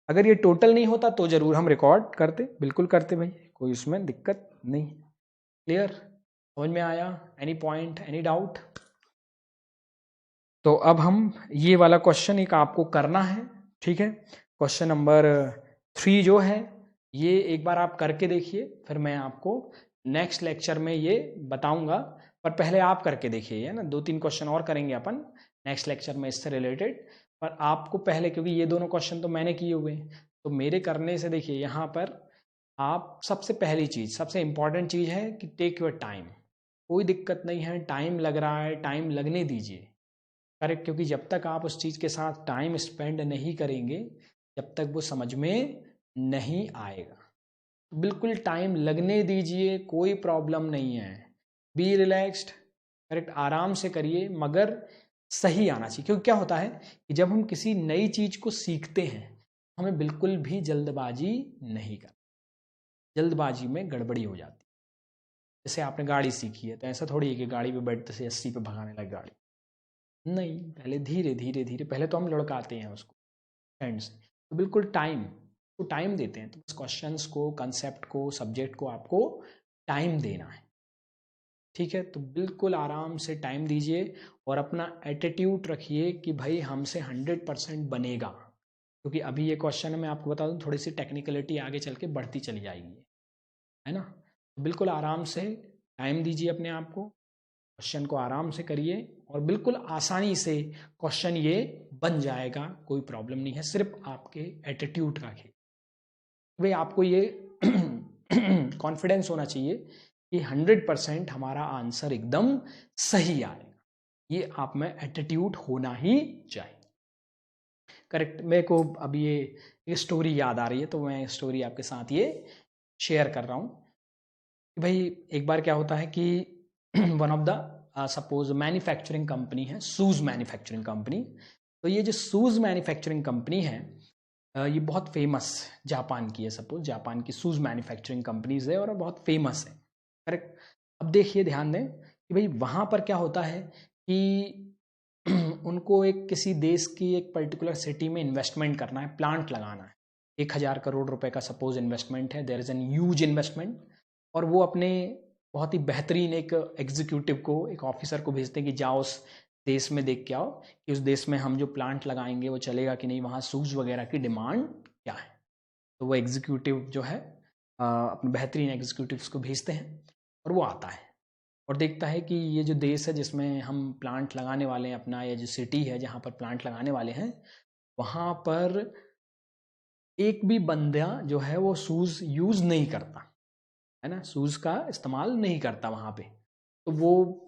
अगर ये टोटल नहीं होता तो जरूर हम रिकॉर्ड करते, बिल्कुल करते भाई, कोई उसमें दिक्कत नहीं। क्लियर? समझ में आया? Any point, any doubt? तो अब हम ये वाला क्वेश्चन एक आपको करना है, ठीक है। क्वेश्चन नंबर 3 जो है ये एक बार आप करके देखिए, फिर मैं आपको नेक्स्ट लेक्चर में ये बताऊंगा, पर पहले आप करके देखिए, है ना। 2-3 क्वेश्चन और करेंगे अपन नेक्स्ट लेक्चर में इससे रिलेटेड, पर आपको पहले, क्योंकि ये दोनों क्वेश्चन तो मैंने किए हुए हैं, तो मेरे करने से देखिए यहाँ पर आप सबसे पहली चीज़, सबसे इम्पॉर्टेंट चीज़ है कि टेक योर टाइम। कोई दिक्कत नहीं है, टाइम लग रहा है, टाइम लगने दीजिए। करेक्ट, क्योंकि जब तक आप उस चीज़ के साथ टाइम स्पेंड नहीं करेंगे, जब तक वो समझ में नहीं आएगा। बिल्कुल टाइम लगने दीजिए, कोई प्रॉब्लम नहीं है। बी रिलैक्स्ड, करेक्ट, आराम से करिए, मगर सही आना चाहिए। क्योंकि क्या होता है कि जब हम किसी नई चीज़ को सीखते हैं, हमें बिल्कुल भी जल्दबाजी नहीं करनी। जल्दबाजी में गड़बड़ी हो जाती है। जैसे आपने गाड़ी सीखी है, तो ऐसा थोड़ी है कि गाड़ी पे बैठते से 80 पे भगाने लगे गाड़ी। नहीं, पहले धीरे धीरे धीरे, पहले तो हम लड़काते हैं उसको हैंड से। तो बिल्कुल टाइम को टाइम देते हैं, तो बस क्वेश्चंस को, कंसेप्ट को, सब्जेक्ट को आपको टाइम देना है। ठीक है, तो बिल्कुल आराम से टाइम दीजिए और अपना एटीट्यूड रखिए कि भाई हमसे 100% बनेगा। क्योंकि अभी ये क्वेश्चन है, मैं आपको बता दूं, थोड़ी सी टेक्निकलिटी आगे चल के बढ़ती चली जाएगी, है ना। तो बिल्कुल आराम से टाइम दीजिए अपने आप को, क्वेश्चन को आराम से करिए और बिल्कुल आसानी से क्वेश्चन ये बन जाएगा, कोई प्रॉब्लम नहीं है। सिर्फ आपके एटीट्यूड का खेल, भाई आपको ये कॉन्फिडेंस होना चाहिए कि 100% हमारा आंसर एकदम सही आएगा। ये आप में एटीट्यूड होना ही चाहिए। करेक्ट, मेरे को अब ये स्टोरी याद आ रही है, तो मैं स्टोरी आपके साथ ये शेयर कर रहा हूँ कि भाई एक बार क्या होता है कि one of the suppose manufacturing company है, शूज़ मैन्युफैक्चरिंग कंपनी। तो ये जो शूज़ मैन्युफैक्चरिंग कंपनी है, ये बहुत फेमस जापान की है। सपोज जापान की शूज़ मैन्युफैक्चरिंग कंपनीज है और बहुत फेमस है। करेक्ट, अब देखिए, ध्यान दें कि भाई वहाँ पर क्या होता है कि उनको एक किसी देश की एक पर्टिकुलर सिटी में इन्वेस्टमेंट करना है, प्लांट लगाना है। 1000 करोड़ रुपए का सपोज इन्वेस्टमेंट है, there is an huge investment. और वो अपने बहुत ही बेहतरीन एक एग्जीक्यूटिव को, एक ऑफिसर को भेजते हैं कि जाओ उस देश में देख के आओ कि उस देश में हम जो प्लांट लगाएंगे वो चलेगा कि नहीं, वहाँ शूज़ वगैरह की डिमांड क्या है। तो वो एग्जीक्यूटिव जो है अपने बेहतरीन एग्जीक्यूटिव्स को भेजते हैं और वो आता है और देखता है कि ये जो देश है जिसमें हम प्लांट लगाने वाले हैं अपना, ये जो सिटी है जहाँ पर प्लांट लगाने वाले हैं, वहाँ पर एक भी बंदा जो है वो शूज़ यूज़ नहीं करता, है ना, शूज़ का इस्तेमाल नहीं करता वहाँ पे। तो वो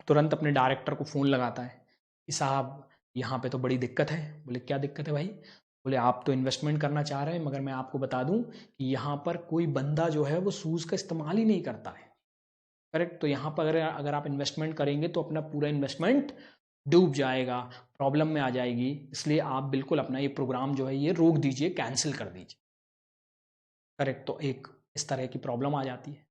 तुरंत अपने डायरेक्टर को फ़ोन लगाता है कि साहब यहाँ पे तो बड़ी दिक्कत है। बोले क्या दिक्कत है भाई? बोले आप तो इन्वेस्टमेंट करना चाह रहे हैं, मगर मैं आपको बता दूं कि यहाँ पर कोई बंदा जो है वो शूज़ का इस्तेमाल ही नहीं करता है। करेक्ट, तो यहाँ पर अगर आप इन्वेस्टमेंट करेंगे तो अपना पूरा इन्वेस्टमेंट डूब जाएगा, प्रॉब्लम में आ जाएगी। इसलिए आप बिल्कुल अपना ये प्रोग्राम जो है ये रोक दीजिए, कैंसिल कर दीजिए। करेक्ट, तो एक इस तरह की प्रॉब्लम आ जाती है।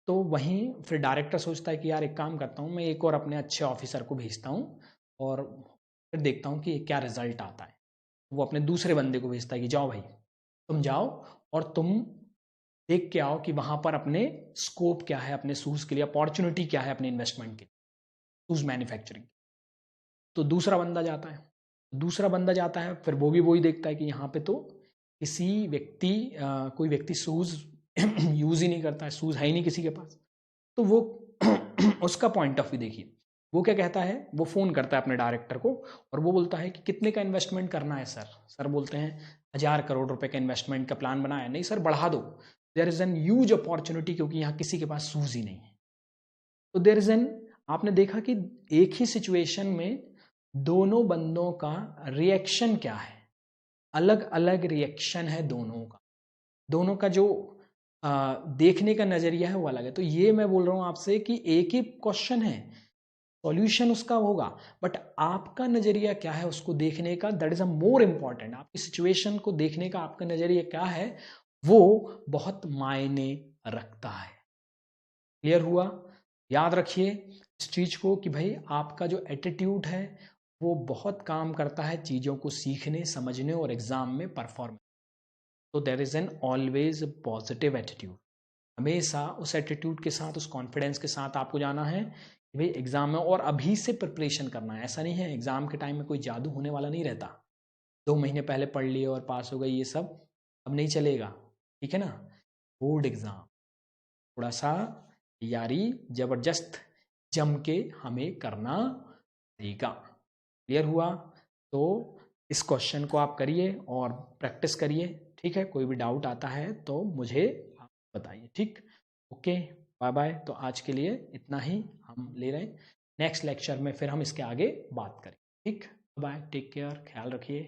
तो वहीं फिर डायरेक्टर सोचता है कि यार एक काम करता हूँ, मैं एक और अपने अच्छे ऑफिसर को भेजता हूँ और फिर देखता हूँ कि क्या रिजल्ट आता है। वो अपने दूसरे बंदे को भेजता है कि जाओ भाई, तुम जाओ और तुम देख के आओ कि वहाँ पर अपने स्कोप क्या है, अपने शूज़ के लिए अपॉर्चुनिटी क्या है, अपने इन्वेस्टमेंट के शूज़ मैन्युफैक्चरिंग। तो दूसरा बंदा जाता है, फिर वो भी वही देखता है कि यहाँ पे तो कोई व्यक्ति शूज़ यूज़ ही नहीं करता है, शूज़ है ही नहीं किसी के पास। तो वो उसका पॉइंट ऑफ व्यू देखिए, वो क्या कहता है, वो फ़ोन करता है अपने डायरेक्टर को और वो बोलता है कि कितने का इन्वेस्टमेंट करना है सर। सर बोलते हैं 1000 करोड़ रुपए का इन्वेस्टमेंट का प्लान बनाया। नहीं सर, बढ़ा दो, there is an huge opportunity, क्योंकि यहाँ किसी के पास शूज़ ही नहीं है। तो देयर इज़ एन, आपने देखा कि एक ही सिचुएशन में दोनों बंदों का रिएक्शन क्या है, अलग अलग रिएक्शन है दोनों का। दोनों का जो देखने का नजरिया है वो अलग है। तो ये मैं बोल रहा हूँ आपसे कि एक ही क्वेश्चन है, सॉल्यूशन उसका होगा, बट आपका नजरिया क्या है उसको देखने का, that is a more important. आपकी सिचुएशन को देखने का आपका नजरिया क्या है, वो बहुत मायने रखता है। क्लियर हुआ? याद रखिए इस चीज को कि भाई आपका जो एटीट्यूड है वो बहुत काम करता है चीजों को सीखने, समझने और एग्जाम में परफॉर्म। तो there is an always positive attitude. हमेशा उस एटीट्यूड के साथ, उस कॉन्फिडेंस के साथ आपको जाना है कि भाई एग्जाम में, और अभी से प्रिपरेशन करना है। ऐसा नहीं है एग्जाम के टाइम में कोई जादू होने वाला नहीं रहता। 2 महीने पहले पढ़ लिए और पास हो गए, ये सब अब नहीं चलेगा। ठीक है ना। बोर्ड एग्ज़ाम थोड़ा सा तैयारी ज़बरदस्त जम के हमें करना पड़ेगा। क्लियर हुआ? तो इस क्वेश्चन को आप करिए और प्रैक्टिस करिए, ठीक है। कोई भी डाउट आता है तो मुझे आप बताइए, ठीक। Okay, bye bye. तो आज के लिए इतना ही हम ले रहे हैं, नेक्स्ट लेक्चर में फिर हम इसके आगे बात करें, ठीक। बाय, टेक केयर, ख्याल रखिए।